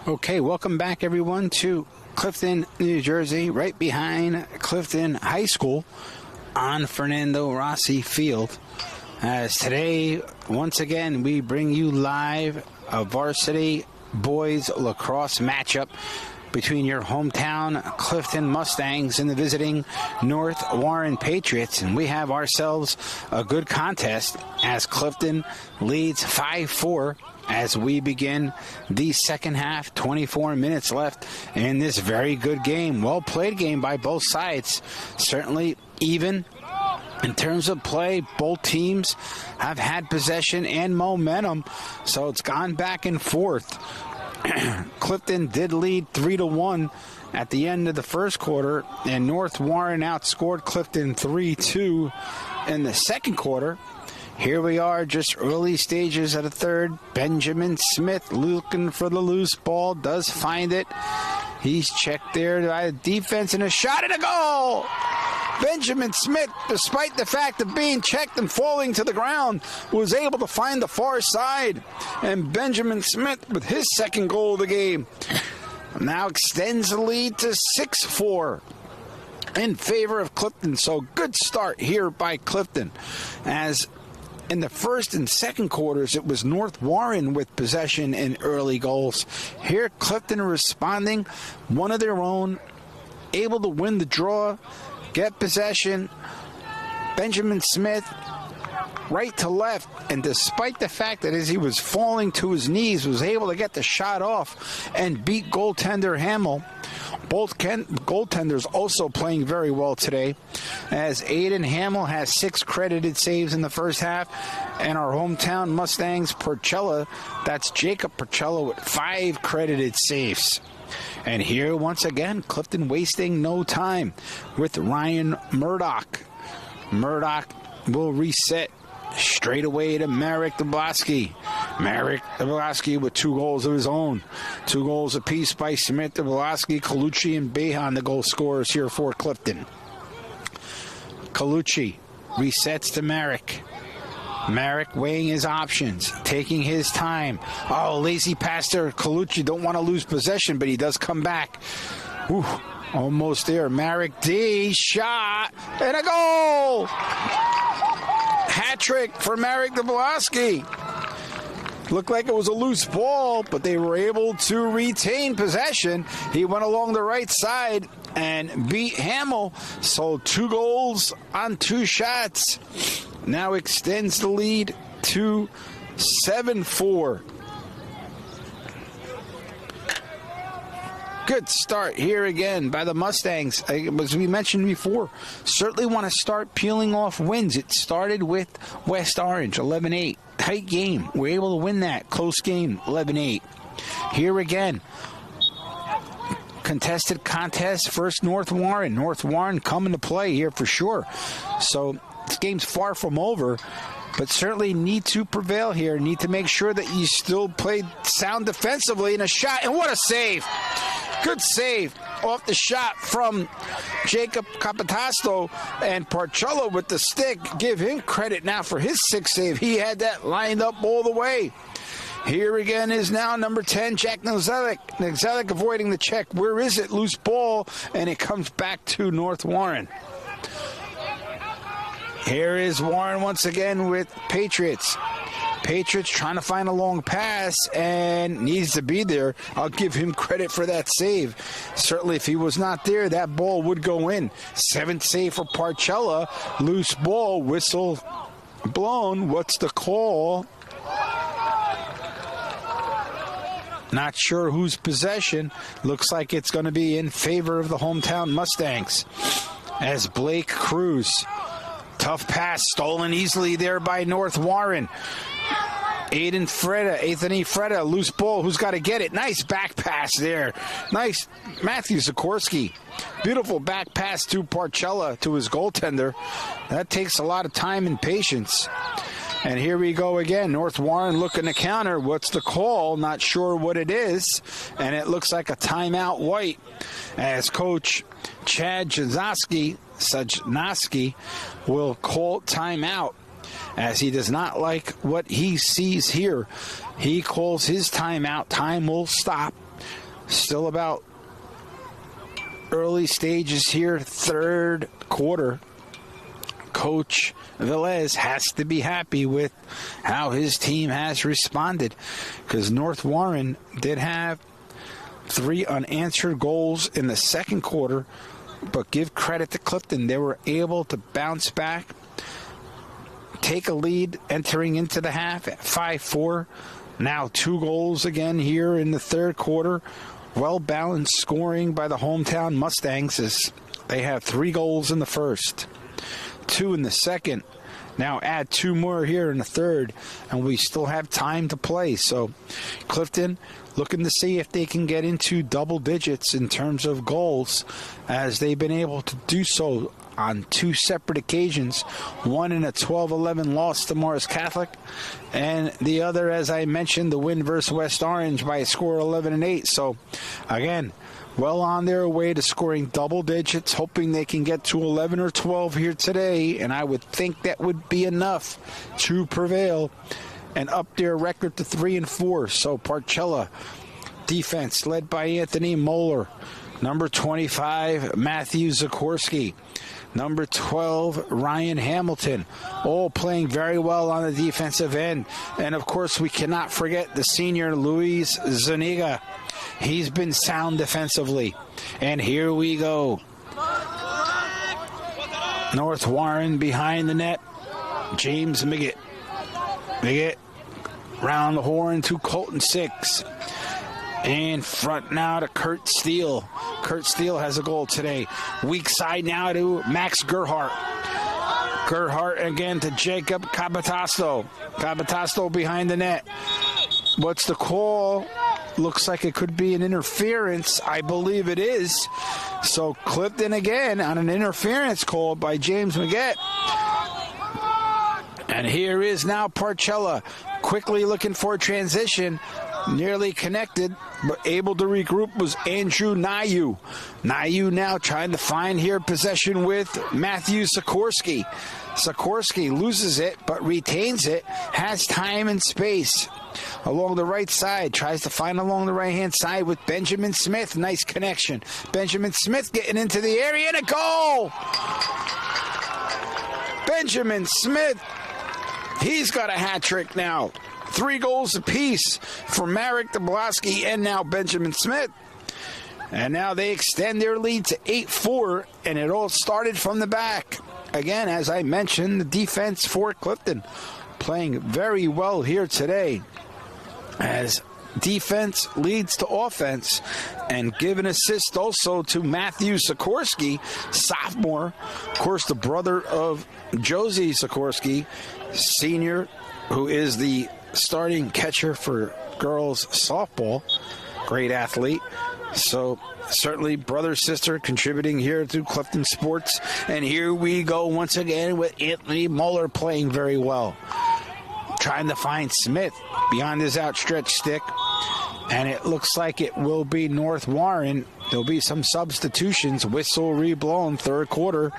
Okay, welcome back, everyone, to Clifton, New Jersey, right behind Clifton High School on Fernando Rossi Field. As today, once again, we bring you live a varsity boys lacrosse matchup between your hometown Clifton Mustangs and the visiting North Warren Patriots. And we have ourselves a good contest as Clifton leads 5-4 as we begin the second half. 24 minutes left in this very good game. Well-played game by both sides. Certainly even in terms of play. Both teams have had possession and momentum, so it's gone back and forth. Clifton did lead 3-1 at the end of the first quarter, and North Warren outscored Clifton 3-2 in the second quarter. Here we are, just early stages of the third. Benjamin Smith looking for the loose ball, does find it. He's checked there by the defense, and a shot and a goal! Benjamin Smith, despite the fact of being checked and falling to the ground, was able to find the far side. And Benjamin Smith, with his second goal of the game, now extends the lead to 6-4 in favor of Clifton. So good start here by Clifton. As in the first and second quarters, it was North Warren with possession and early goals. Here, Clifton responding, one of their own, able to win the draw, get possession. Benjamin Smith, right to left, and despite the fact that as he was falling to his knees, was able to get the shot off and beat goaltender Hamill. Both goaltenders also playing very well today, as Aiden Hamill has 6 credited saves in the first half, and our hometown Mustangs Porcella, that's Jacob Porcella, with 5 credited saves. And here, once again, Clifton wasting no time with Ryan Murdoch. Murdoch will reset straight away to Marek Dablaski. Marek Dablaski with 2 goals of his own. 2 goals apiece by Smith, Dablaski, Colucci, and Behan, the goal scorers here for Clifton. Colucci resets to Merrick. Merrick weighing his options, taking his time. Oh, lazy pass there. Colucci don't want to lose possession, but he does come back. Ooh, almost there. Merrick D, shot, and a goal! Hat trick for Merrick Dablowski. Looked like it was a loose ball, but they were able to retain possession. He went along the right side and beat Hamill. So 2 goals on 2 shots. Now extends the lead to 7-4. Good start here again by the Mustangs. As we mentioned before, certainly want to start peeling off wins. It started with West Orange, 11-8. Tight game. We're able to win that. Close game, 11-8. Here again. Contested contest, first North Warren. North Warren coming to play here for sure. So this game's far from over, but certainly need to prevail here. Need to make sure that you still play sound defensively. And a shot, and what a save! Good save off the shot from Jacob Capitasto, and Parcello with the stick. Give him credit now for his 6th save. He had that lined up all the way. Here again is now number 10, Jack Nozelic. Nozelic avoiding the check. Where is it? Loose ball, and it comes back to North Warren. Here is Warren once again with Patriots. Patriots trying to find a long pass and needs to be there. I'll give him credit for that save. Certainly if he was not there, that ball would go in. 7th save for Parcella. Loose ball, whistle blown. What's the call? Not sure whose possession. Looks like it's going to be in favor of the hometown Mustangs. As Blake Cruz. Tough pass, stolen easily there by North Warren. Anthony Freda, loose ball, who's got to get it? Nice back pass there. Nice, Matthew Sikorsky. Beautiful back pass to Parcella, to his goaltender. That takes a lot of time and patience. And here we go again. North Warren looking to counter. What's the call? Not sure what it is. And it looks like a timeout white as Coach Chad Sajnowski will call timeout, as he does not like what he sees here. He calls his timeout. Time will stop. Still about early stages here, 3rd quarter. Coach Velez has to be happy with how his team has responded, because North Warren did have 3 unanswered goals in the 2nd quarter, but give credit to Clifton. They were able to bounce back, take a lead entering into the half at 5-4. Now 2 goals again here in the 3rd quarter. Well-balanced scoring by the hometown Mustangs, as they have 3 goals in the 1st, 2 in the 2nd. Now add 2 more here in the 3rd, and we still have time to play. So Clifton looking to see if they can get into double digits in terms of goals, as they've been able to do so on 2 separate occasions. One in a 12-11 loss to Morris Catholic, and the other, as I mentioned, the win versus West Orange by a score of 11-8. So again, well on their way to scoring double digits, hoping they can get to 11 or 12 here today, and I would think that would be enough to prevail and up their record to 3-4. So Parcella defense led by Anthony Moeller, number 25 Matthew Sikorsky, number 12 Ryan Hamilton, all playing very well on the defensive end. And of course we cannot forget the senior Luis Zuniga. He's been sound defensively. And here we go. North Warren behind the net. James Miggett. Miggett round the horn to Colton Six. In front now to Kurt Steele. Kurt Steele has a goal today. Weak side now to Max Gerhardt. Gerhardt again to Jacob Capitasto. Capitasto behind the net. What's the call? Looks like it could be an interference. I believe it is. So Clifton again on an interference call by James Miggett. And here is now Parcella quickly looking for a transition. Nearly connected, but able to regroup was Andrew Nayu. Nayu now trying to find here possession with Matthew Sikorsky. Sikorsky loses it, but retains it, has time and space. Along the right side, tries to find along the right-hand side with Benjamin Smith. Nice connection. Benjamin Smith getting into the area and a goal! Benjamin Smith, he's got a hat trick now. 3 goals apiece for Marek Dablowski and now Benjamin Smith. And now they extend their lead to 8-4, and it all started from the back. Again, as I mentioned, the defense for Clifton playing very well here today as defense leads to offense, and give an assist also to Matthew Sikorsky, sophomore, of course the brother of Josie Sikorsky, senior, who is the starting catcher for girls softball. Great athlete. So certainly brother, sister contributing here to Clifton Sports. And here we go once again with Anthony Muller playing very well. Trying to find Smith beyond his outstretched stick. And it looks like it will be North Warren. There'll be some substitutions. Whistle reblown, third quarter.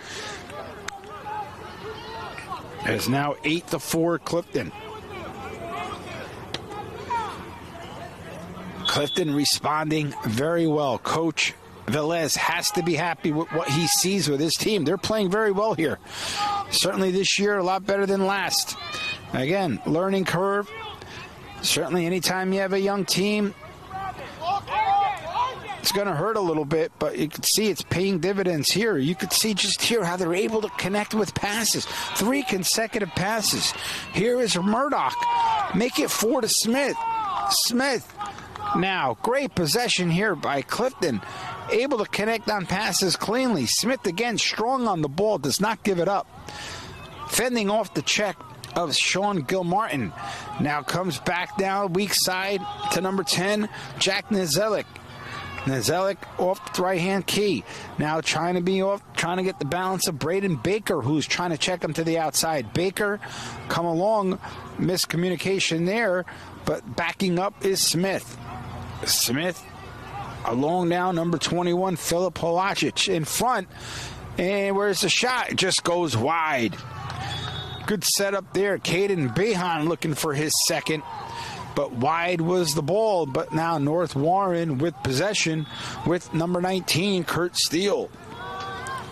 It's now 8-4 Clifton. Clifton responding very well. Coach Velez has to be happy with what he sees with his team. They're playing very well here. Certainly this year, a lot better than last. Again, learning curve. Certainly anytime you have a young team, it's going to hurt a little bit, but you can see it's paying dividends here. You could see just here how they're able to connect with passes. 3 consecutive passes. Here is Murdoch. Make it 4 to Smith. Smith. Now, great possession here by Clifton. Able to connect on passes cleanly. Smith again strong on the ball. Does not give it up. Fending off the check of Sean Gilmartin. Now comes back down weak side to number 10, Jack Nizelik. Nizelik off the right-hand key. Now trying to get the balance of Braden Baker, who's trying to check him to the outside. Baker come along, miscommunication there, but backing up is Smith. Smith along now, number 21, Filip Holacic in front. And where's the shot? It just goes wide. Good setup there. Caden Behan looking for his second. But wide was the ball. But now North Warren with possession with number 19, Kurt Steele.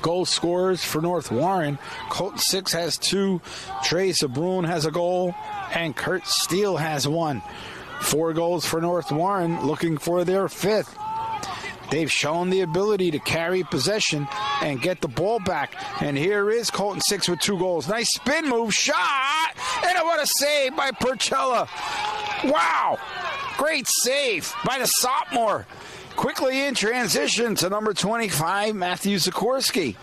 Goal scorers for North Warren. Colton 6 has 2. Trey Sabroon has a goal. And Kurt Steele has 1. 4 goals for North Warren, looking for their 5th. They've shown the ability to carry possession and get the ball back. And here is Colton 6 with 2 goals. Nice spin move, shot! And what a save by Percella. Wow! Great save by the sophomore. Quickly in transition to number 25, Matthew Sikorsky.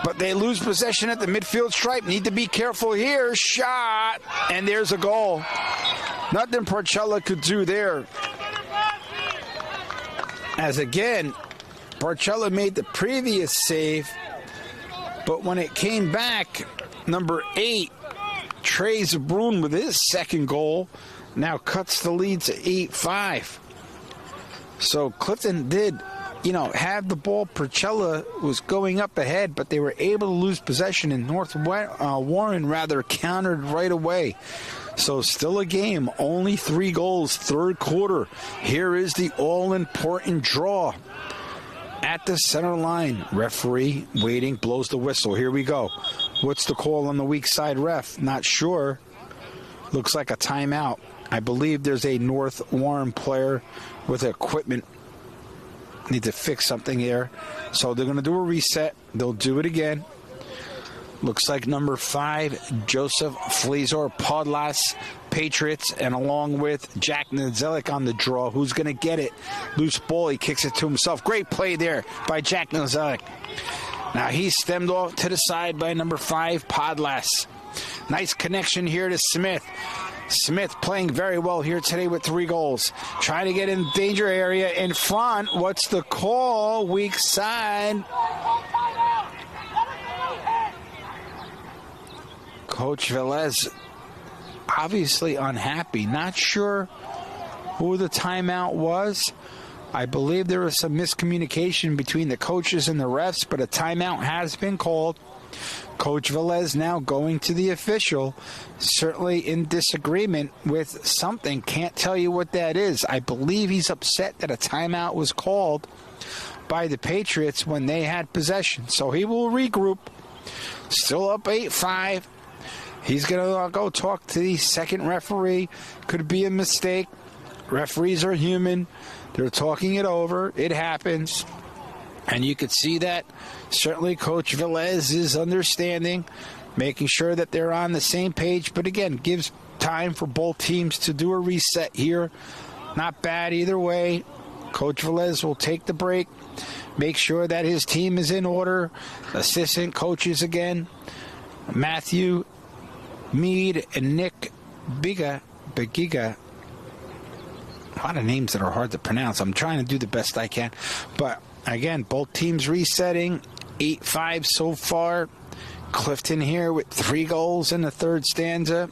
But they lose possession at the midfield stripe. Need to be careful here. Shot! And there's a goal. Nothing Percella could do there. As again, Barcella made the previous save, but when it came back, number 8, Trey Zabroon with his second goal, now cuts the lead to 8-5. So Clifton did, have the ball. Barcella was going up ahead, but they were able to lose possession, and North Warren rather countered right away. So still a game, only 3 goals, third quarter. Here is the all-important draw at the center line. Referee waiting, blows the whistle. Here we go. What's the call on the weak side ref? Not sure. Looks like a timeout. I believe there's a North Warren player with equipment. Need to fix something here. So they're going to do a reset. They'll do it again. Looks like number 5, Joseph Flezor Podlas, Patriots, and along with Jack Nizelik on the draw. Who's going to get it? Loose ball. He kicks it to himself. Great play there by Jack Nizelik. Now he's stemmed off to the side by number 5, Podlas. Nice connection here to Smith. Smith playing very well here today with 3 goals. Trying to get in the danger area in front. What's the call? Weak side. Coach Velez obviously unhappy. Not sure who the timeout was. I believe there was some miscommunication between the coaches and the refs, but a timeout has been called. Coach Velez now going to the official, certainly in disagreement with something. Can't tell you what that is. I believe he's upset that a timeout was called by the Patriots when they had possession. So he will regroup. Still up 8-5. He's going to go talk to the second referee. Could be a mistake. Referees are human. They're talking it over. It happens. And you could see that certainly Coach Velez is understanding, making sure that they're on the same page. But again, gives time for both teams to do a reset here. Not bad either way. Coach Velez will take the break, make sure that his team is in order. Assistant coaches again, Matthew Mead and Nick Begiga. A lot of names that are hard to pronounce. I'm trying to do the best I can. But again, both teams resetting. 8-5 so far. Clifton here with 3 goals in the third stanza.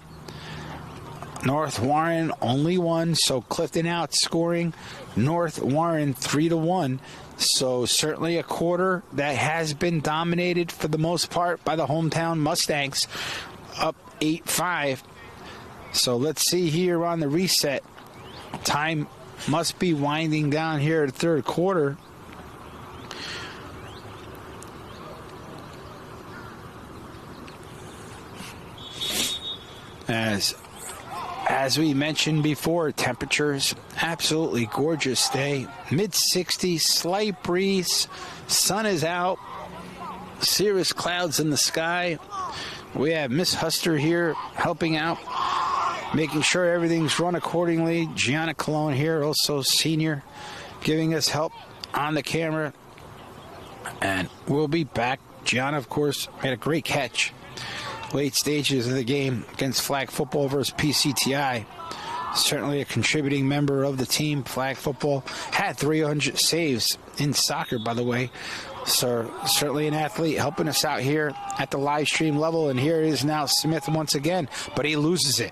North Warren only 1. So Clifton outscoring North Warren 3-1. So certainly a quarter that has been dominated for the most part by the hometown Mustangs. Up 8-5. So let's see here on the reset. Time must be winding down here at the third quarter. As we mentioned before, temperatures absolutely gorgeous day. Mid-60s, slight breeze, sun is out, cirrus clouds in the sky. We have Miss Huster here helping out, making sure everything's run accordingly. Gianna Colon here, also senior, giving us help on the camera. And we'll be back. Gianna, of course, made a great catch late stages of the game against flag football versus PCTI. Certainly a contributing member of the team. Flag football had 300 saves in soccer, by the way. So certainly an athlete helping us out here at the live stream level. And here is now Smith once again, but he loses it.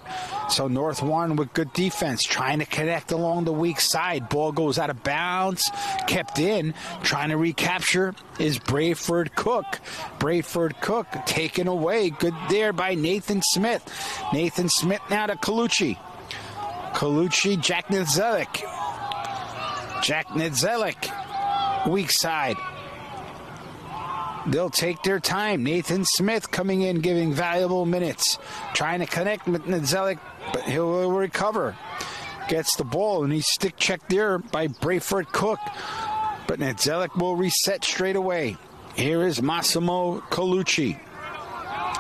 So North Warren with good defense, trying to connect along the weak side. Ball goes out of bounds, kept in. Trying to recapture is Brayford Cook. Brayford Cook taken away. Good there by Nathan Smith. Nathan Smith now to Colucci. Colucci, Jack Nedzelik. Jack Nedzelik, weak side. They'll take their time. Nathan Smith coming in, giving valuable minutes. Trying to connect with Nedzelik, but he'll recover. Gets the ball, and he's stick checked there by Brayford Cook. But Nedzelik will reset straight away. Here is Massimo Colucci.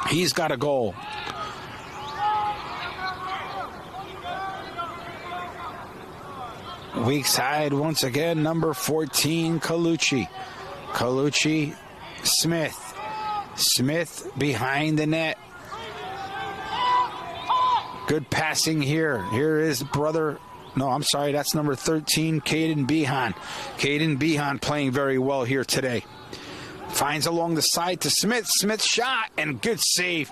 He's got a goal. Weak side once again, number 14, Colucci. Colucci, Smith. Smith behind the net. Good passing here. Here is brother. No, I'm sorry. That's number 13, Caden Behan. Caden Behan playing very well here today. Finds along the side to Smith. Smith shot and good save.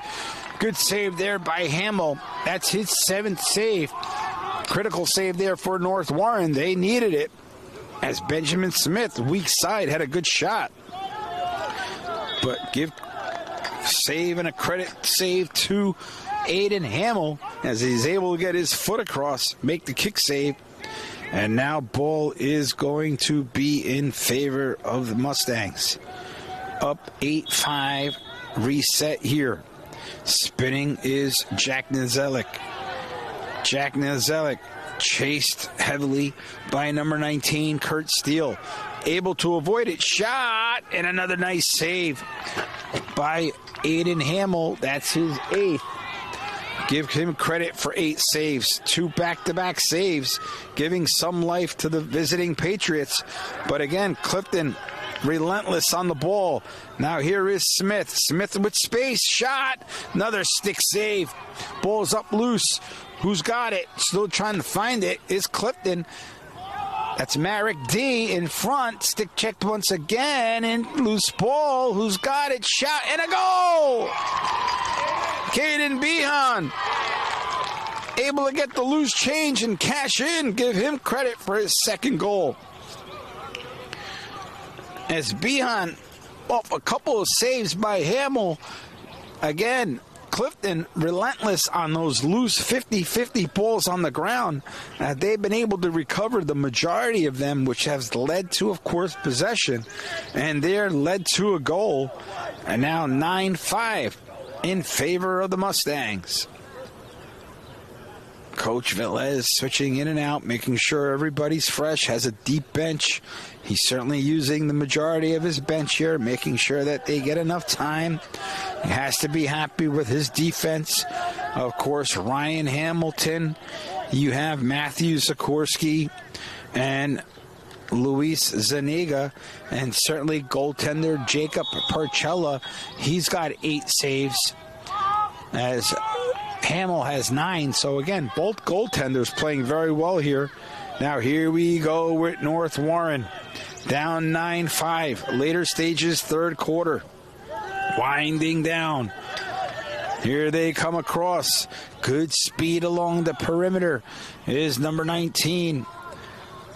Good save there by Hamill. That's his 7th save. Critical save there for North Warren. They needed it as Benjamin Smith, weak side, had a good shot. But give save and a credit save to Aiden Hamill as he's able to get his foot across, make the kick save. And now ball is going to be in favor of the Mustangs. Up 8-5, reset here. Spinning is Jack Nedzelik. Jack Nedzelik chased heavily by number 19, Kurt Steele. Able to avoid it. Shot, and another nice save by Aiden Hamill. That's his 8th. Give him credit for 8 saves. 2 back-to-back saves, giving some life to the visiting Patriots. But again, Clifton relentless on the ball. Now here is Smith. Smith with space. Shot. Another stick save. Ball's up loose. Who's got it? Still trying to find it is Clifton. That's Marek D in front. Stick checked once again. And loose ball. Who's got it? Shot and a goal! Caden Behan. able to get the loose change and cash in. Give him credit for his second goal. As Behan, off a couple of saves by Hamill, again, Clifton relentless on those loose 50-50 balls on the ground. They've been able to recover the majority of them, which has led to, of course, possession. And they're led to a goal. And now 9-5 in favor of the Mustangs. Coach Velez switching in and out, making sure everybody's fresh, has a deep bench. He's certainly using the majority of his bench here, making sure that they get enough time. He has to be happy with his defense. Of course, Ryan Hamilton. You have Matthew Sikorsky and Luis Zaniga, and certainly goaltender Jacob Parcella. He's got 8 saves, as Hamill has 9. So again, both goaltenders playing very well here. Now here we go with North Warren. Down 9-5. Later stages, third quarter. Winding down. Here they come across. Good speed along the perimeter is number 19.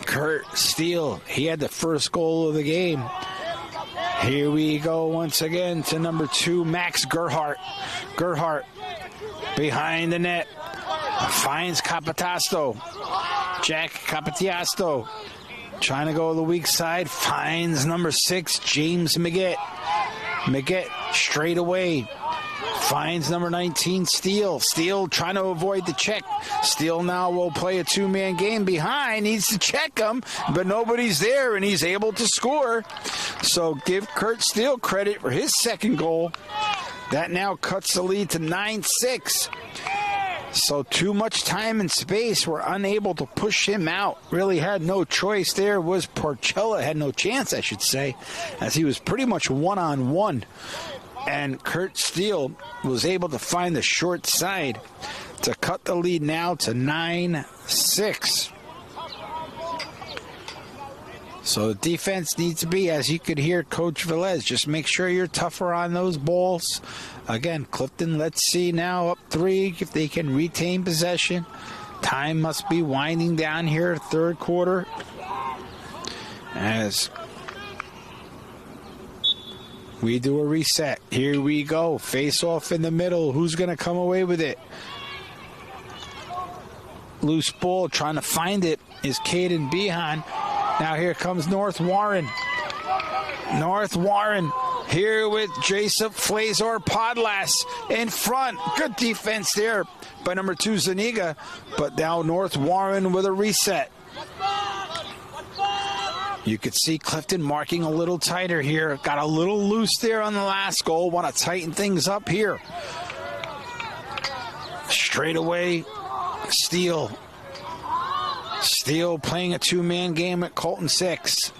Kurt Steele. He had the first goal of the game. Here we go once again to number 2, Max Gerhardt. Gerhardt behind the net. Finds Capitasto. Jack Capitiasto trying to go to the weak side. Finds number 6, James Maggette. Maggette straight away. Finds number 19, Steele. Steele trying to avoid the check. Steele now will play a 2-man game behind. Needs to check him, but nobody's there, and he's able to score. So give Kurt Steele credit for his second goal. That now cuts the lead to 9-6. So too much time and space. We're unable to push him out. Really had no choice there. Was Porcella, had no chance, I should say, as he was pretty much one-on-one. And Kurt Steele was able to find the short side to cut the lead now to 9-6. So the defense needs to be, as you could hear Coach Velez, just make sure you're tougher on those balls. Again, Clifton, let's see now up 3 if they can retain possession. Time must be winding down here, third quarter. As we do a reset. Here we go. Face off in the middle. Who's going to come away with it? Loose ball, trying to find it, is Caden Behan. Now here comes North Warren. North Warren here with Jason Flazor Podlas in front. Good defense there by number 2, Zaniga. But now North Warren with a reset. You could see Clifton marking a little tighter here. Got a little loose there on the last goal. Want to tighten things up here. Straight away, Steele. Steele playing a 2-man game at Colton 6.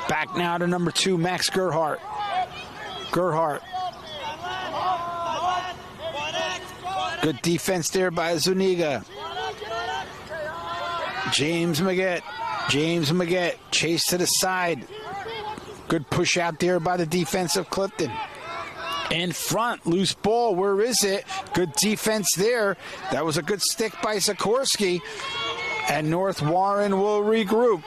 Back now to number 2, Max Gerhardt. Gerhardt. Good defense there by Zuniga. James Maggette. James Maggette, chase to the side. Good push out there by the defense of Clifton. In front, loose ball, where is it? Good defense there. That was a good stick by Sikorsky. And North Warren will regroup.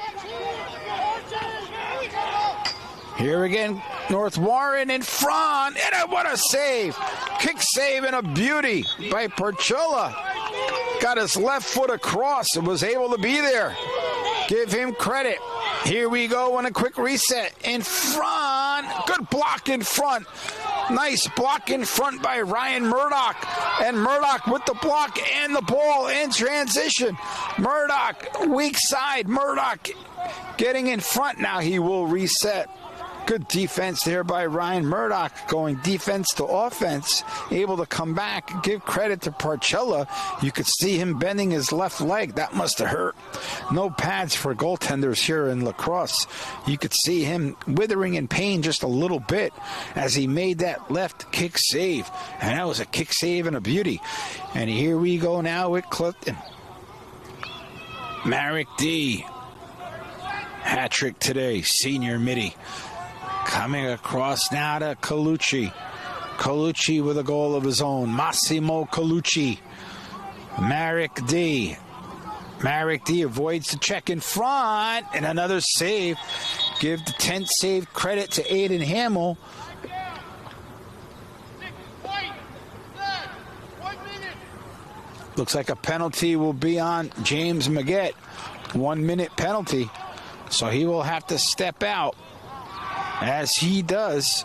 Here again, North Warren in front. And what a save. Kick save and a beauty by Porcella. Got his left foot across and was able to be there. Give him credit. Here we go on a quick reset. In front. Good block in front. Nice block in front by Ryan Murdoch. And Murdoch with the block and the ball in transition. Murdoch, weak side. Murdoch getting in front. Now he will reset. Good defense there by Ryan Murdoch, going defense to offense, able to come back. Give credit to Porcella. You could see him bending his left leg. That must have hurt. No pads for goaltenders here in Lacrosse. You could see him withering in pain just a little bit as he made that left kick save. And that was a kick save and a beauty. And here we go now with Clifton. Marek D. Hat trick today, senior midi. Coming across now to Colucci. Colucci with a goal of his own. Massimo Colucci. Marek D. Marek D avoids the check in front, and another save. Give the 10th save credit to Aiden Hamill. Looks like a penalty will be on James Maggette. 1 minute penalty. So he will have to step out, as he does.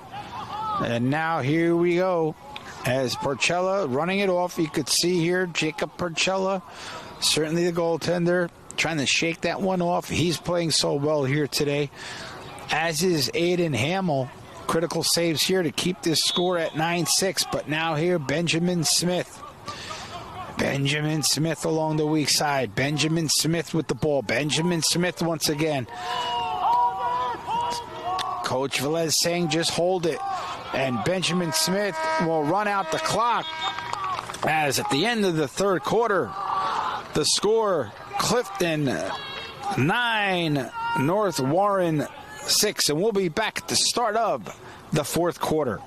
And now here we go. As Porcella running it off, you could see here Jacob Porcella, certainly the goaltender, trying to shake that one off. He's playing so well here today, as is Aiden Hamill. Critical saves here to keep this score at 9-6. But now here, Benjamin Smith. Benjamin Smith along the weak side. Benjamin Smith with the ball. Benjamin Smith once again. Coach Velez saying just hold it. And Benjamin Smith will run out the clock, as at the end of the third quarter, the score, Clifton 9, North Warren 6. And we'll be back at the start of the fourth quarter.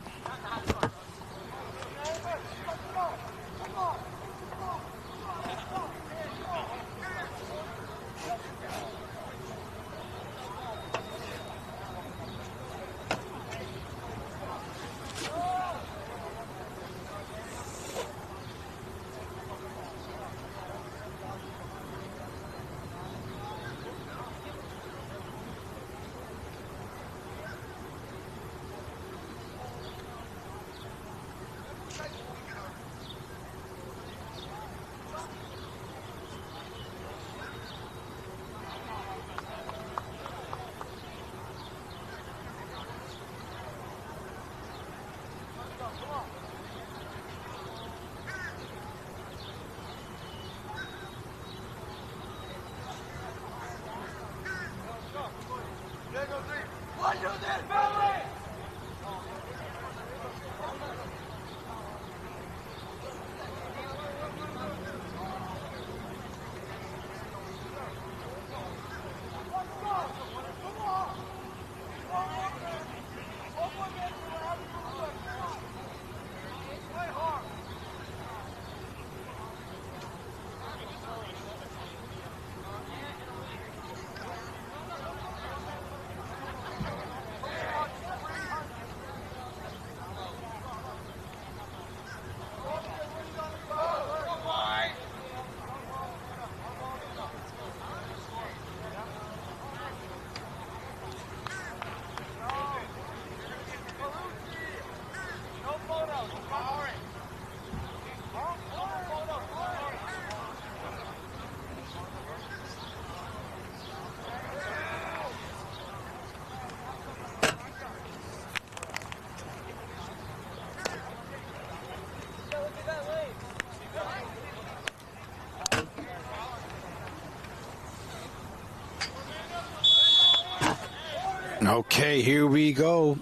Okay, here we go.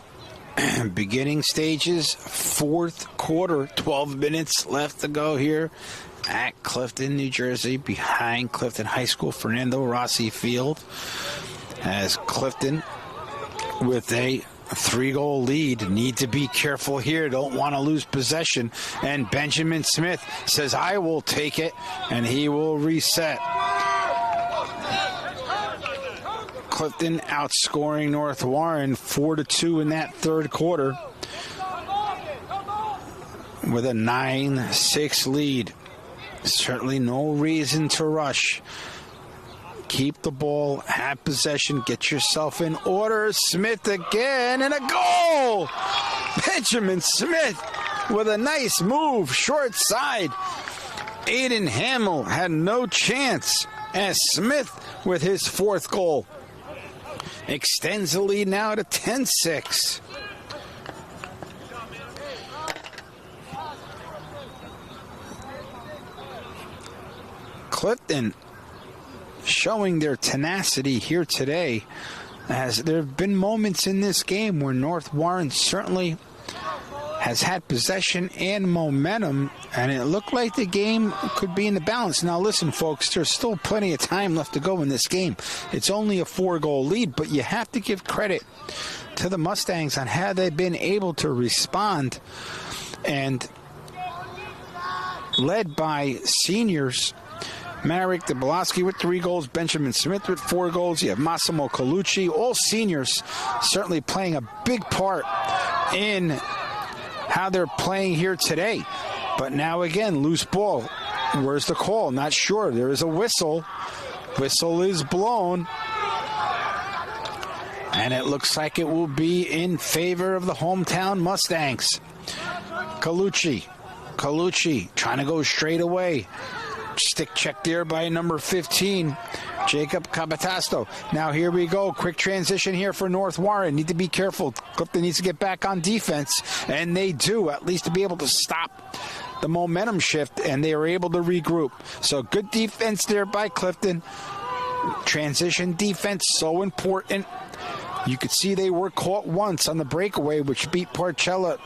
Beginning stages, fourth quarter, 12 minutes left to go here at Clifton, New Jersey, behind Clifton High School, Fernando Rossi Field, as Clifton with a 3-goal lead. Need to be careful here. Don't want to lose possession. And Benjamin Smith says, I will take it, and he will reset. Clifton outscoring North Warren 4-2 in that third quarter with a 9-6 lead. Certainly no reason to rush. Keep the ball, have possession, get yourself in order. Smith again, and a goal! Benjamin Smith with a nice move, short side. Aiden Hamill had no chance, as Smith with his fourth goal extends the lead now to 10-6. Clifton showing their tenacity here today, as there have been moments in this game where North Warren certainly has had possession and momentum, and it looked like the game could be in the balance. Now listen, folks, there's still plenty of time left to go in this game. It's only a 4-goal lead, but you have to give credit to the Mustangs on how they've been able to respond and led by seniors. Marek Dablowski with 3 goals, Benjamin Smith with 4 goals. You have Massimo Colucci, all seniors, certainly playing a big part in how they're playing here today. But now again, loose ball. Where's the call? Not sure. There is a whistle. Whistle is blown. And it looks like it will be in favor of the hometown Mustangs. Colucci trying to go straight away. Stick check there by number 15, Jacob Capatasto. Now here we go. Quick transition here for North Warren. Need to be careful. Clifton needs to get back on defense, and they do, at least to be able to stop the momentum shift, and they are able to regroup. So good defense there by Clifton. Transition defense, so important. You could see they were caught once on the breakaway, which beat Parcella.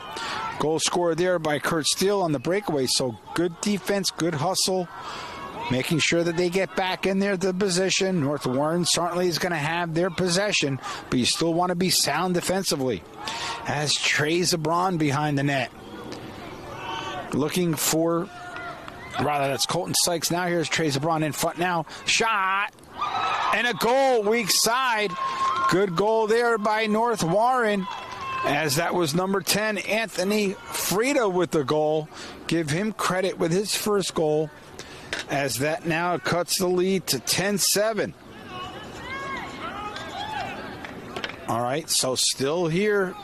Goal scored there by Kurt Steele on the breakaway. So good defense, good hustle, making sure that they get back in there to position. North Warren certainly is going to have their possession, but you still want to be sound defensively. As Trey Zabron behind the net. Looking for, rather, that's Colton Sykes. Now here's Trey Zabron in front now. Shot! And a goal, weak side. Good goal there by North Warren, as that was number 10, Anthony Frida with the goal. Give him credit with his first goal, as that now cuts the lead to 10-7. All right, so still here.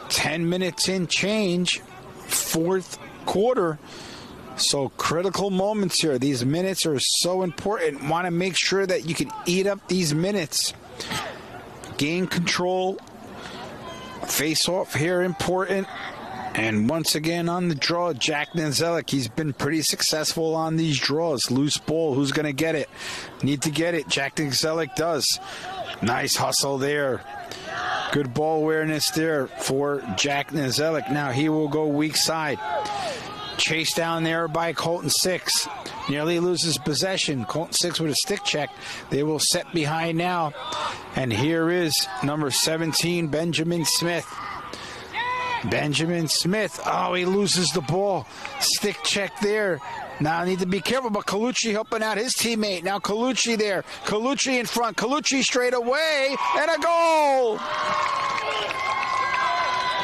10 minutes in change, fourth quarter. So critical moments here. These minutes are so important. Want to make sure that you can eat up these minutes. Gain control. Face off here important. And once again on the draw, Jack Nanzelik. He's been pretty successful on these draws. Loose ball. Who's going to get it? Need to get it. Jack Nanzelik does. Nice hustle there. Good ball awareness there for Jack Nanzelik. Now he will go weak side. Chased down there by Colton Six. Nearly loses possession. Colton Six with a stick check. They will set behind now. And here is number 17, Benjamin Smith. Benjamin Smith. Oh, he loses the ball. Stick check there. Now I need to be careful, but Colucci helping out his teammate. Now Colucci there. Colucci in front. Colucci straight away. And a goal!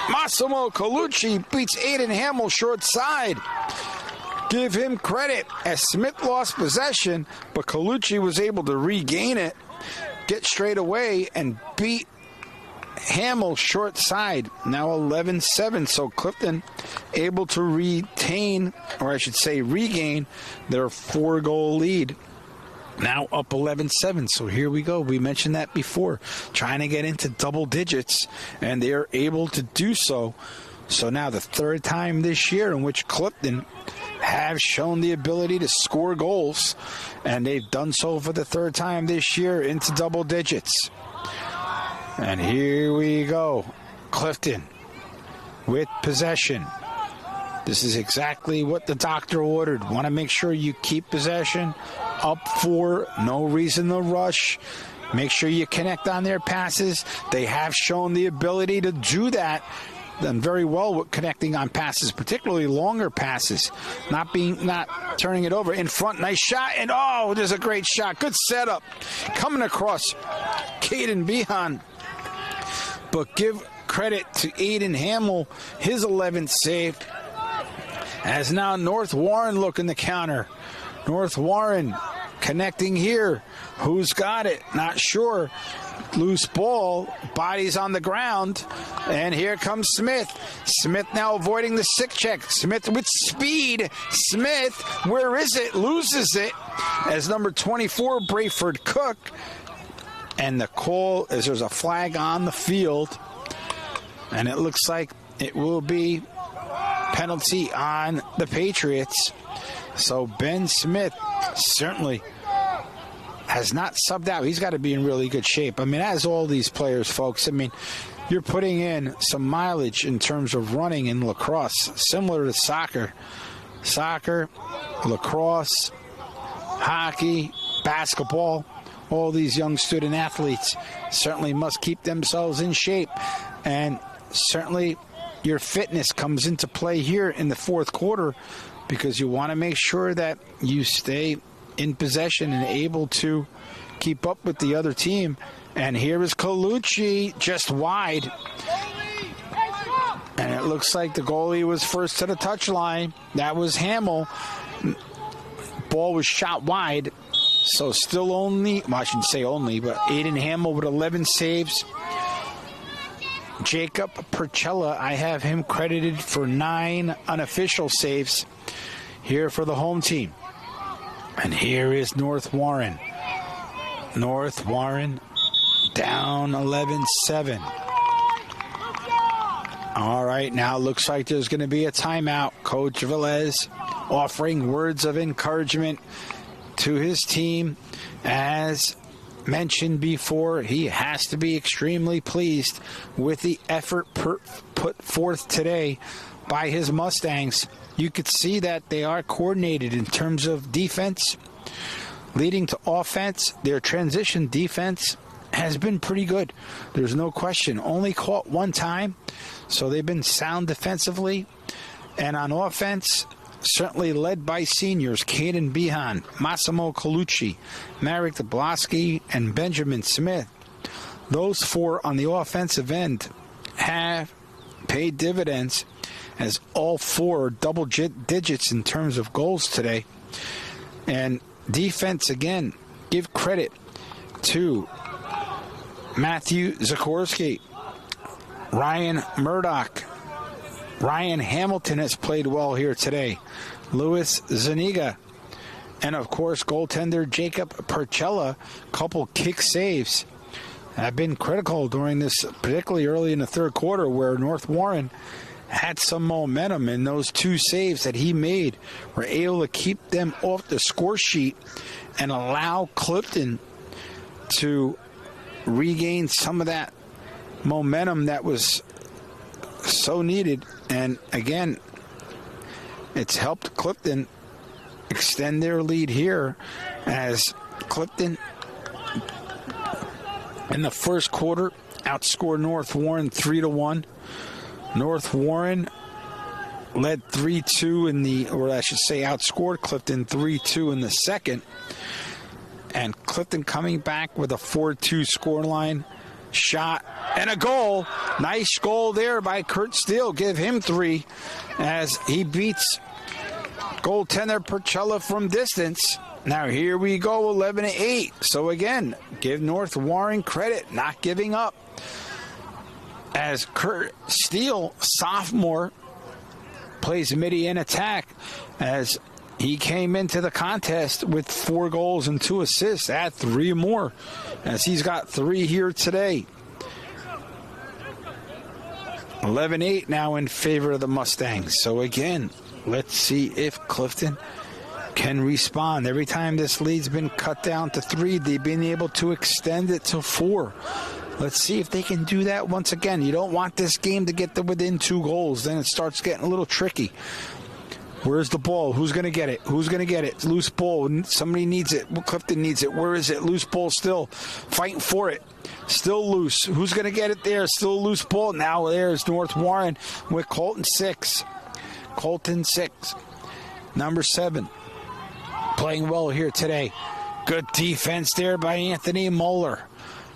Massimo Colucci beats Aiden Hamill short side. Give him credit, as Smith lost possession, but Colucci was able to regain it, get straight away, and beat Hamill short side. Now 11-7, so Clifton able to retain, or I should say regain, their 4-goal lead. Now up 11-7, so here we go. We mentioned that before, trying to get into double digits, and they are able to do so. So now the third time this year in which Clifton have shown the ability to score goals, and they've done so for the third time this year into double digits. And here we go. Clifton with possession. This is exactly what the doctor ordered. Want to make sure you keep possession. Up 4, no reason to rush. Make sure you connect on their passes. They have shown the ability to do that. Done very well with connecting on passes, particularly longer passes. Not turning it over. In front, nice shot. And oh, there's a great shot. Good setup. Coming across Caden Behan. But give credit to Aiden Hamill, his 11th save. As now North Warren looking to counter. North Warren connecting here. Who's got it? Not sure. Loose ball. Body's on the ground. And here comes Smith. Smith now avoiding the stick check. Smith with speed. Smith, where is it? Loses it. As number 24, Brayford Cook. And the call is there's a flag on the field. And it looks like it will be penalty on the Patriots. So Ben Smith certainly has not subbed out. He's got to be in really good shape. I mean, as all these players, folks, I mean, you're putting in some mileage in terms of running in lacrosse, similar to soccer. Soccer, lacrosse, hockey, basketball, all these young student athletes certainly must keep themselves in shape. And certainly your fitness comes into play here in the fourth quarter, because you want to make sure that you stay in possession and able to keep up with the other team. And here is Colucci just wide. And it looks like the goalie was first to the touchline. That was Hamill. Ball was shot wide. So still only, well, I shouldn't say only, but Aiden Hamill with 11 saves. Jacob Percella, I have him credited for 9 unofficial saves here for the home team. And here is North Warren. North Warren down 11-7. All right, now it looks like there's going to be a timeout. Coach Velez offering words of encouragement to his team. As mentioned before, he has to be extremely pleased with the effort put forth today by his Mustangs. You could see that they are coordinated in terms of defense leading to offense. Their transition defense has been pretty good. There's no question. Only caught one time, so they've been sound defensively. And on offense, certainly led by seniors, Caden Behan, Massimo Colucci, Marek Dobloski, and Benjamin Smith. Those 4 on the offensive end have paid dividends, as all 4 are double digits in terms of goals today. And defense, again, give credit to Matthew Zakorski, Ryan Murdoch. Ryan Hamilton has played well here today. Louis Zuniga. And, of course, goaltender Jacob Percella. Couple kick saves have been critical during this, particularly early in the third quarter, where North Warren had some momentum, and those 2 saves that he made were able to keep them off the score sheet and allow Clifton to regain some of that momentum that was so needed. And again, it's helped Clifton extend their lead here, as Clifton in the first quarter outscored North Warren 3-1. North Warren led 3-2 in the, or I should say outscored Clifton 3-2 in the second. And Clifton coming back with a 4-2 scoreline. Shot and a goal. Nice goal there by Kurt Steele. Give him 3 as he beats goaltender Percella from distance. Now here we go, 11-8. So again, give North Warren credit, not giving up, as Kurt Steele, sophomore, plays midi in attack, as he came into the contest with 4 goals and 2 assists. Add 3 more, as he's got 3 here today. 11-8 now in favor of the Mustangs. So again, let's see if Clifton can respond. Every time this lead's been cut down to 3, they've been able to extend it to 4. Let's see if they can do that once again. You don't want this game to get to within 2 goals. Then it starts getting a little tricky. Where's the ball? Who's going to get it? Who's going to get it? Loose ball. Somebody needs it. Clifton needs it. Where is it? Loose ball still. Fighting for it. Still loose. Who's going to get it there? Still a loose ball. Now there's North Warren with Colton 6. Colton 6. Number 7. Playing well here today. Good defense there by Anthony Moeller.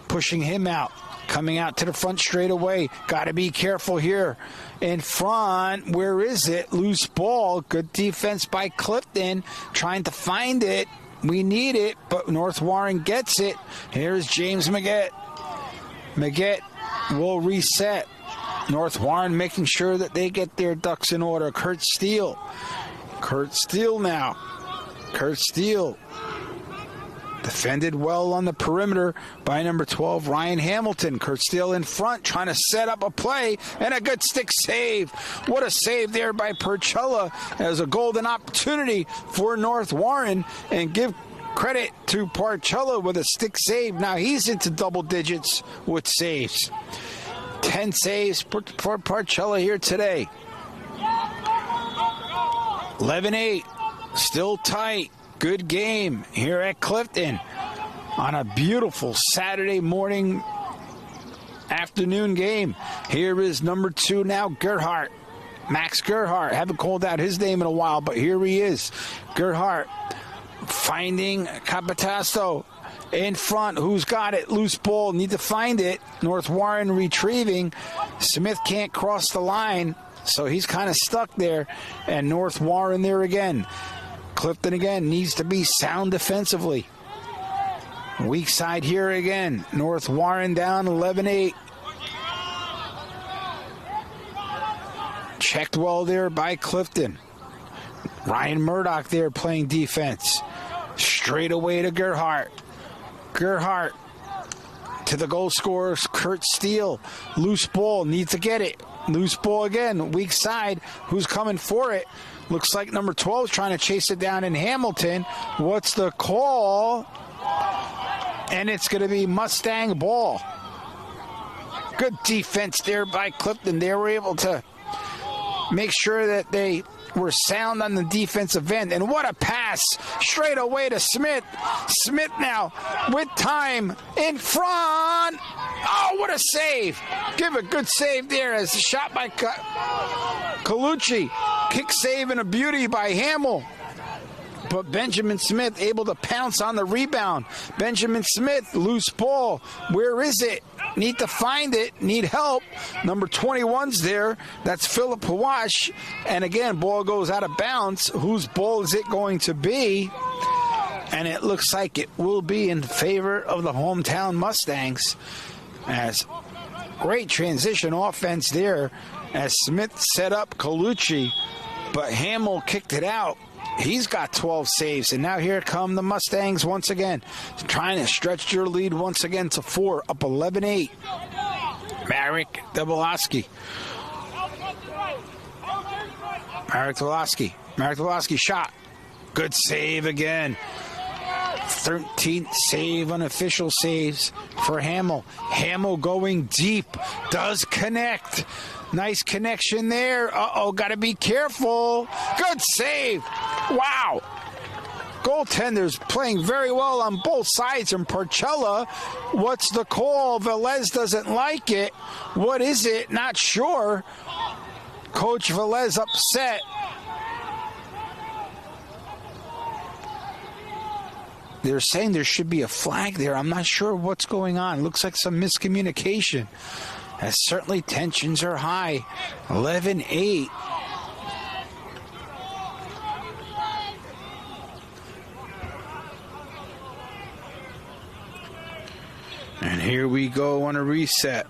Pushing him out. Coming out to the front straight away. Got to be careful here. In front, where is it? Loose ball. Good defense by Clifton. Trying to find it. We need it, but North Warren gets it. Here's James Maggette. Maggette will reset. North Warren making sure that they get their ducks in order. Kurt Steele. Kurt Steele now. Kurt Steele. Defended well on the perimeter by number 12, Ryan Hamilton. Kurt Steele in front, trying to set up a play, and a good stick save. What a save there by Percella, as a golden opportunity for North Warren. And give credit to Percella with a stick save. Now he's into double digits with saves. 10 saves for Percella here today. 11-8, still tight. Good game here at Clifton on a beautiful Saturday morning afternoon game. Here is number 2 now, Gerhardt. Max Gerhardt. Haven't called out his name in a while, but here he is. Gerhardt finding Capitasto in front. Who's got it? Loose ball. Need to find it. North Warren retrieving. Smith can't cross the line, so he's kind of stuck there. And North Warren there again. Clifton again needs to be sound defensively. Weak side here again. North Warren down 11-8. Checked well there by Clifton. Ryan Murdoch there playing defense. Straight away to Gerhardt. Gerhardt to the goal scorer, Kurt Steele. Loose ball, needs to get it. Loose ball again, weak side. Who's coming for it? Looks like number 12 is trying to chase it down in Hamilton. What's the call? And it's going to be Mustang ball. Good defense there by Clifton. They were able to make sure that they were sound on the defensive end. And what a pass straight away to Smith. Smith now with time in front. Oh, what a save. Give a good save there as a shot by Colucci. Kick save and a beauty by Hamill. But Benjamin Smith able to pounce on the rebound. Benjamin Smith, loose ball. Where is it? Need to find it. Need help. Number 21's there. That's Philip Hawash. And again, ball goes out of bounds. Whose ball is it going to be? And it looks like it will be in favor of the hometown Mustangs. As great transition offense there as Smith set up Colucci. But Hamill kicked it out. He's got 12 saves, and now here come the Mustangs once again, trying to stretch their lead once again to 4, up 11-8. Marek Dabilowski. Marek Dabilowski shot. Good save again. 13th save, unofficial saves for Hamill. Hamill going deep, does connect. Nice connection there. Uh-oh, got to be careful. Good save. Wow. Goaltenders playing very well on both sides. And Porcella, what's the call? Velez doesn't like it. What is it? Not sure. Coach Velez upset. They're saying there should be a flag there. I'm not sure what's going on. Looks like some miscommunication. As certainly tensions are high. 11-8. And here we go on a reset.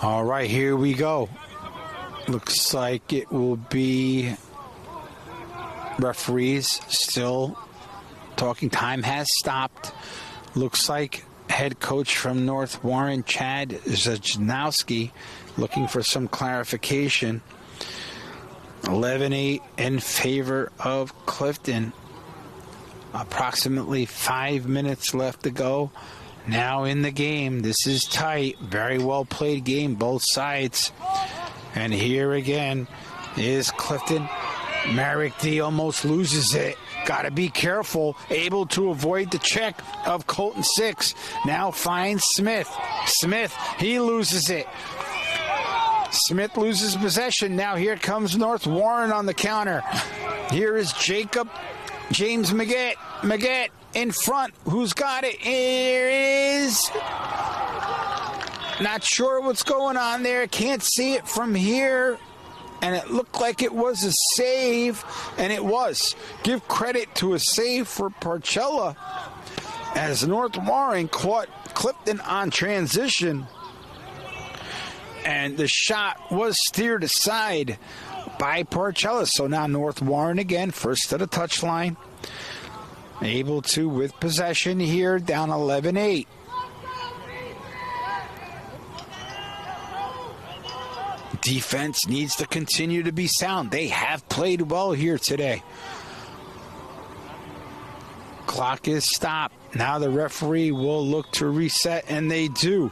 All right, here we go. Looks like it will be referees still talking. Time has stopped. Looks like head coach from North Warren, Chad Zajnowski, looking for some clarification. 11-8 in favor of Clifton. Approximately 5 minutes left to go. Now in the game. This is tight. Very well played game, both sides. And here again is Clifton. Marek D almost loses it. Got to be careful. Able to avoid the check of Colton 6. Now finds Smith. Smith, he loses it. Smith loses possession. Now here comes North Warren on the counter. Here is James Maggette. Maggette in front. Who's got it? Here is... Not sure what's going on there. Can't see it from here. And it looked like it was a save. And it was. Give credit to a save for Porcella. As North Warren caught Clifton on transition. And the shot was steered aside by Porcella. So now North Warren again, first to the touchline. Able to, with possession here, down 11-8. Defense needs to continue to be sound. They have played well here today. Clock is stopped. Now the referee will look to reset, and they do.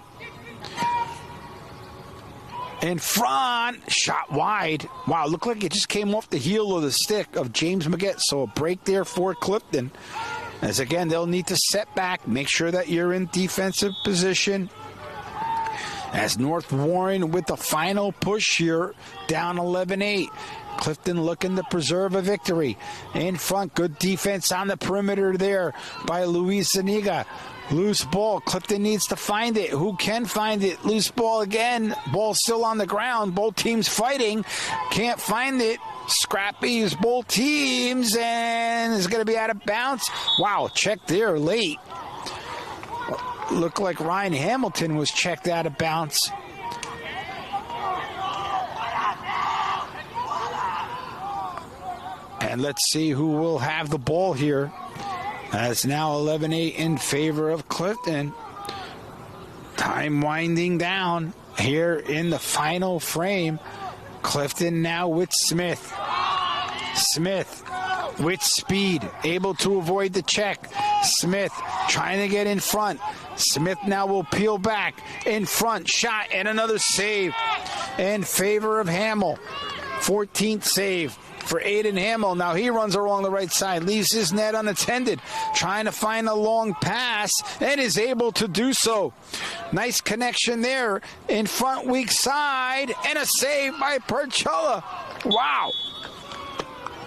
in front, shot wide. Wow, looked like it just came off the heel of the stick of James Maggette. So a break there for Clifton. As again, they'll need to set back, make sure that you're in defensive position. As North Warren with the final push here, down 11-8. Clifton looking to preserve a victory. In front, good defense on the perimeter there by Luis Zuniga. Loose ball. Clifton needs to find it. Who can find it? Loose ball again. Ball still on the ground. Both teams fighting. Can't find it. Scrappy is both teams, and it's going to be out of bounds. Wow, check there late. Looked like Ryan Hamilton was checked out of bounds. And let's see who will have the ball here. As now 11-8 in favor of Clifton. Time winding down here in the final frame. Clifton now with Smith. Smith with speed, able to avoid the check. Smith trying to get in front. Smith now will peel back. In front, shot, and another save in favor of Hamill. 14th save for Aiden Hamill. Now he runs along the right side, leaves his net unattended, trying to find a long pass, and is able to do so. Nice connection there in front, weak side, and a save by Parchella. Wow.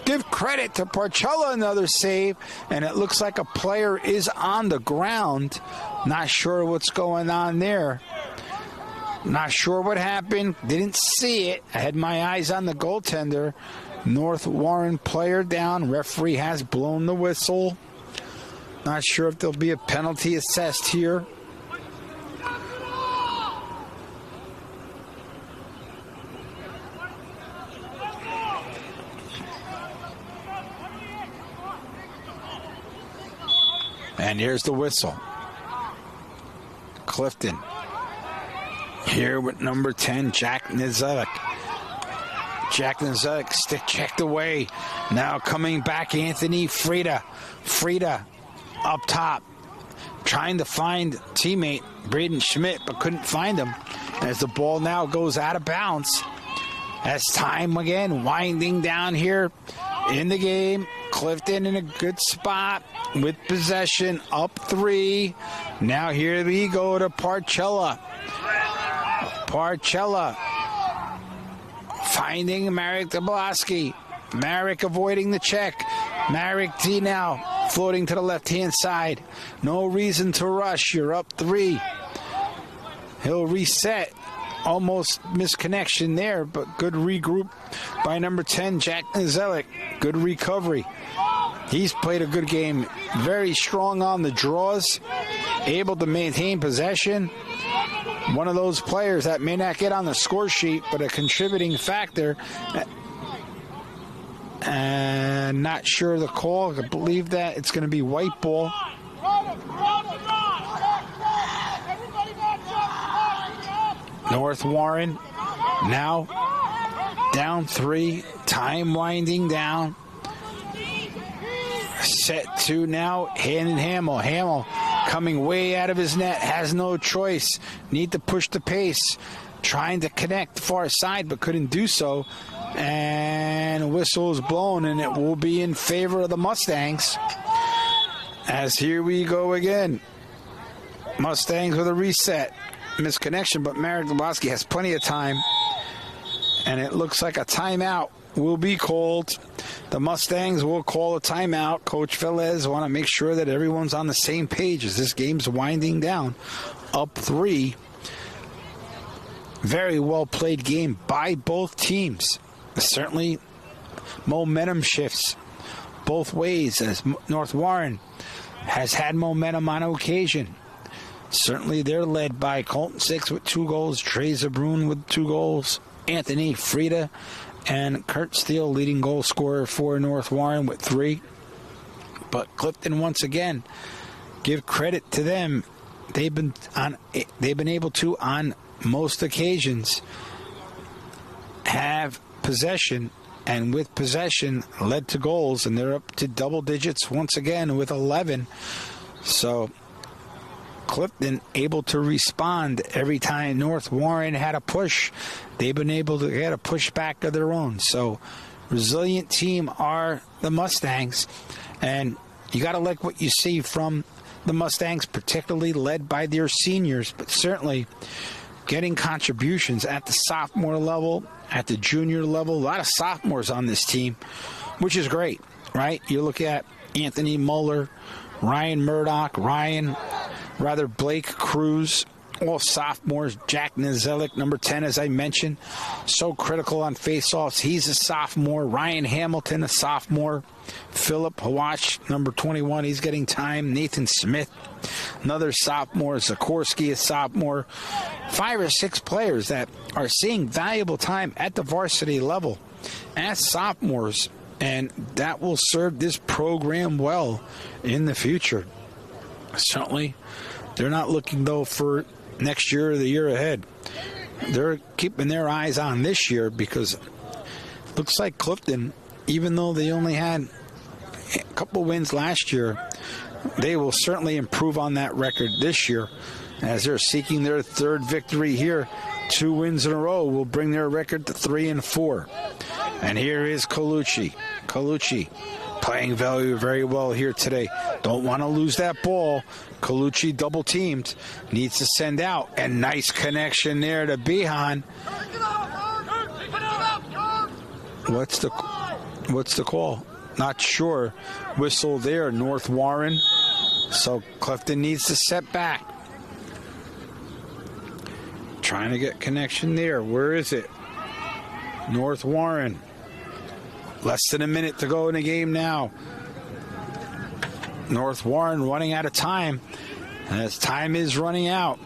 Give credit to Parchella, another save, and it looks like a player is on the ground. Not sure what's going on there. Not sure what happened. Didn't see it. I had my eyes on the goaltender. North Warren player down. Referee has blown the whistle. Not sure if there'll be a penalty assessed here. And here's the whistle. Clifton here with number 10, Jack Nizelek. Jack Nizelek stick checked away. Now coming back, Anthony Frida. Frida up top, trying to find teammate Braden Schmidt, but couldn't find him. As the ball now goes out of bounds. As time again winding down here in the game. Clifton in a good spot with possession, up 3. Now here we go to Parchella. Parchella finding Marek Dablaski. Marek avoiding the check. Marek D now floating to the left-hand side. No reason to rush. You're up 3. He'll reset. Almost misconnection there, but good regroup by number 10, Jack Nizelek. Good recovery. He's played a good game. Very strong on the draws. Able to maintain possession. One of those players that may not get on the score sheet, but a contributing factor. And not sure of the call. I believe that it's going to be white ball. North Warren now down 3. Time winding down. Set 2 now. Handing Hamill. Hamill coming way out of his net. Has no choice. Need to push the pace. Trying to connect the far side, but couldn't do so. And a whistle is blown, and it will be in favor of the Mustangs. As here we go again. Mustangs with a reset. Misconnection, but Marek Dablaski has plenty of time. And it looks like a timeout will be called. The Mustangs will call a timeout. Coach Velez want to make sure that everyone's on the same page as this game's winding down. Up 3. Very well played game by both teams. Certainly momentum shifts both ways as North Warren has had momentum on occasion. Certainly they're led by Colton Six with 2 goals, Trey Zabrun with 2 goals, Anthony Frida and Kurt Steele leading goal scorer for North Warren with 3. But Clifton, once again, give credit to them. They've been able to, on most occasions, have possession, and with possession led to goals, and they're up to double digits once again with 11. So Clifton able to respond every time North Warren had a push. They've been able to get a push back of their own. So resilient team are the Mustangs, and you got to like what you see from the Mustangs, particularly led by their seniors, but certainly getting contributions at the sophomore level, at the junior level. A lot of sophomores on this team, which is great, right? You look at Anthony Muller, Ryan Murdoch, Blake Cruz, all sophomores. Jack Nazelic, number 10, as I mentioned, so critical on faceoffs. He's a sophomore. Ryan Hamilton, a sophomore. Philip Hawash, number 21, he's getting time. Nathan Smith, another sophomore. Zakorski, a sophomore. 5 or 6 players that are seeing valuable time at the varsity level as sophomores, and that will serve this program well in the future. Certainly, they're not looking, though, for next year or the year ahead. They're keeping their eyes on this year, because it looks like Clifton, even though they only had a couple wins last year, they will certainly improve on that record this year as they're seeking their 3rd victory here. 2 wins in a row will bring their record to 3-4. And here is Colucci. Colucci playing very well here today. Don't want to lose that ball. Colucci double teamed. Needs to send out. And nice connection there to Behan. What's the call? Not sure. Whistle there, North Warren. So Clifton needs to set back. Trying to get connection there. Where is it? North Warren. Less than a minute to go in the game now. North Warren running out of time. And as time is running out,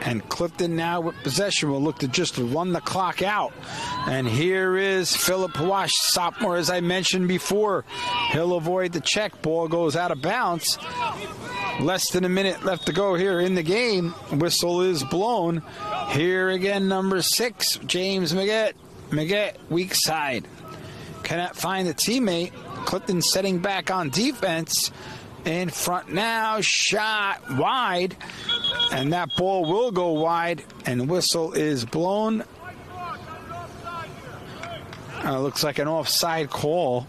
and Clifton now with possession will look to just run the clock out. And here is Philip Hawash, sophomore, as I mentioned before. He'll avoid the check. Ball goes out of bounds. Less than a minute left to go here in the game. Whistle is blown. Here again, number 6, James Maggette. Maggette, weak side. Cannot find a teammate. Clifton setting back on defense. In front now, shot wide. And that ball will go wide, and whistle is blown. Looks like an offside call.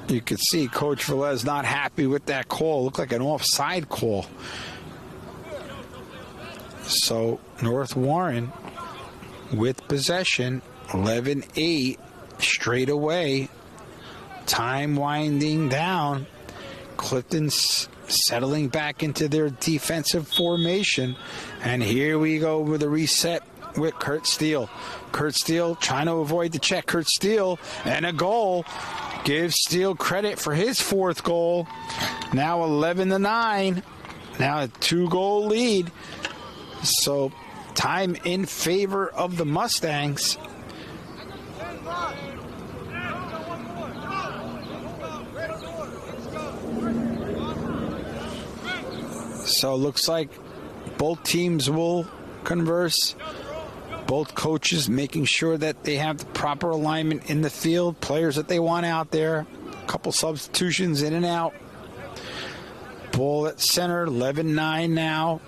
You could see Coach Velez not happy with that call. Looked like an offside call. So North Warren with possession, 11-8, straight away. Time winding down. Clifton's settling back into their defensive formation. And here we go with a reset with Kurt Steele. Kurt Steele trying to avoid the check. Kurt Steele, and a goal. Gives Steele credit for his 4th goal. Now 11-9. Now a 2-goal lead. So time in favor of the Mustangs. So it looks like both teams will converse. Both coaches making sure that they have the proper alignment in the field, players that they want out there. A couple substitutions in and out. Ball at center, 11-9 now.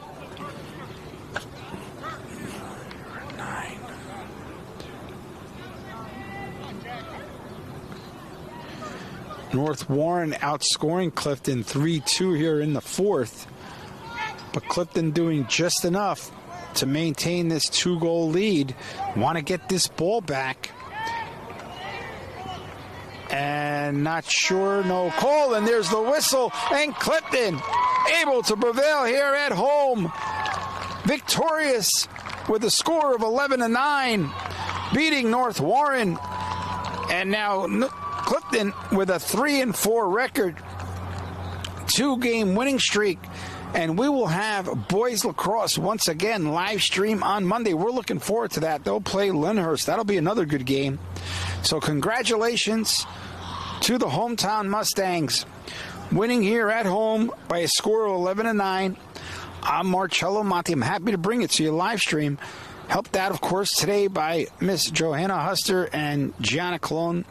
9. North Warren outscoring Clifton 3-2 here in the 4th. But Clifton doing just enough to maintain this 2-goal lead. Want to get this ball back. And not sure, no call. And there's the whistle. And Clifton able to prevail here at home. Victorious with a score of 11-9. Beating North Warren. And now Clifton with a 3-4 record. 2-game winning streak. And we will have boys lacrosse once again live stream on Monday. We're looking forward to that. They'll play Lyndhurst. That'll be another good game. So congratulations to the hometown Mustangs, winning here at home by a score of 11-9. I'm Marcello Monti. I'm happy to bring it to you live stream. Helped out, of course, today by Miss Johanna Huster and Gianna Colon.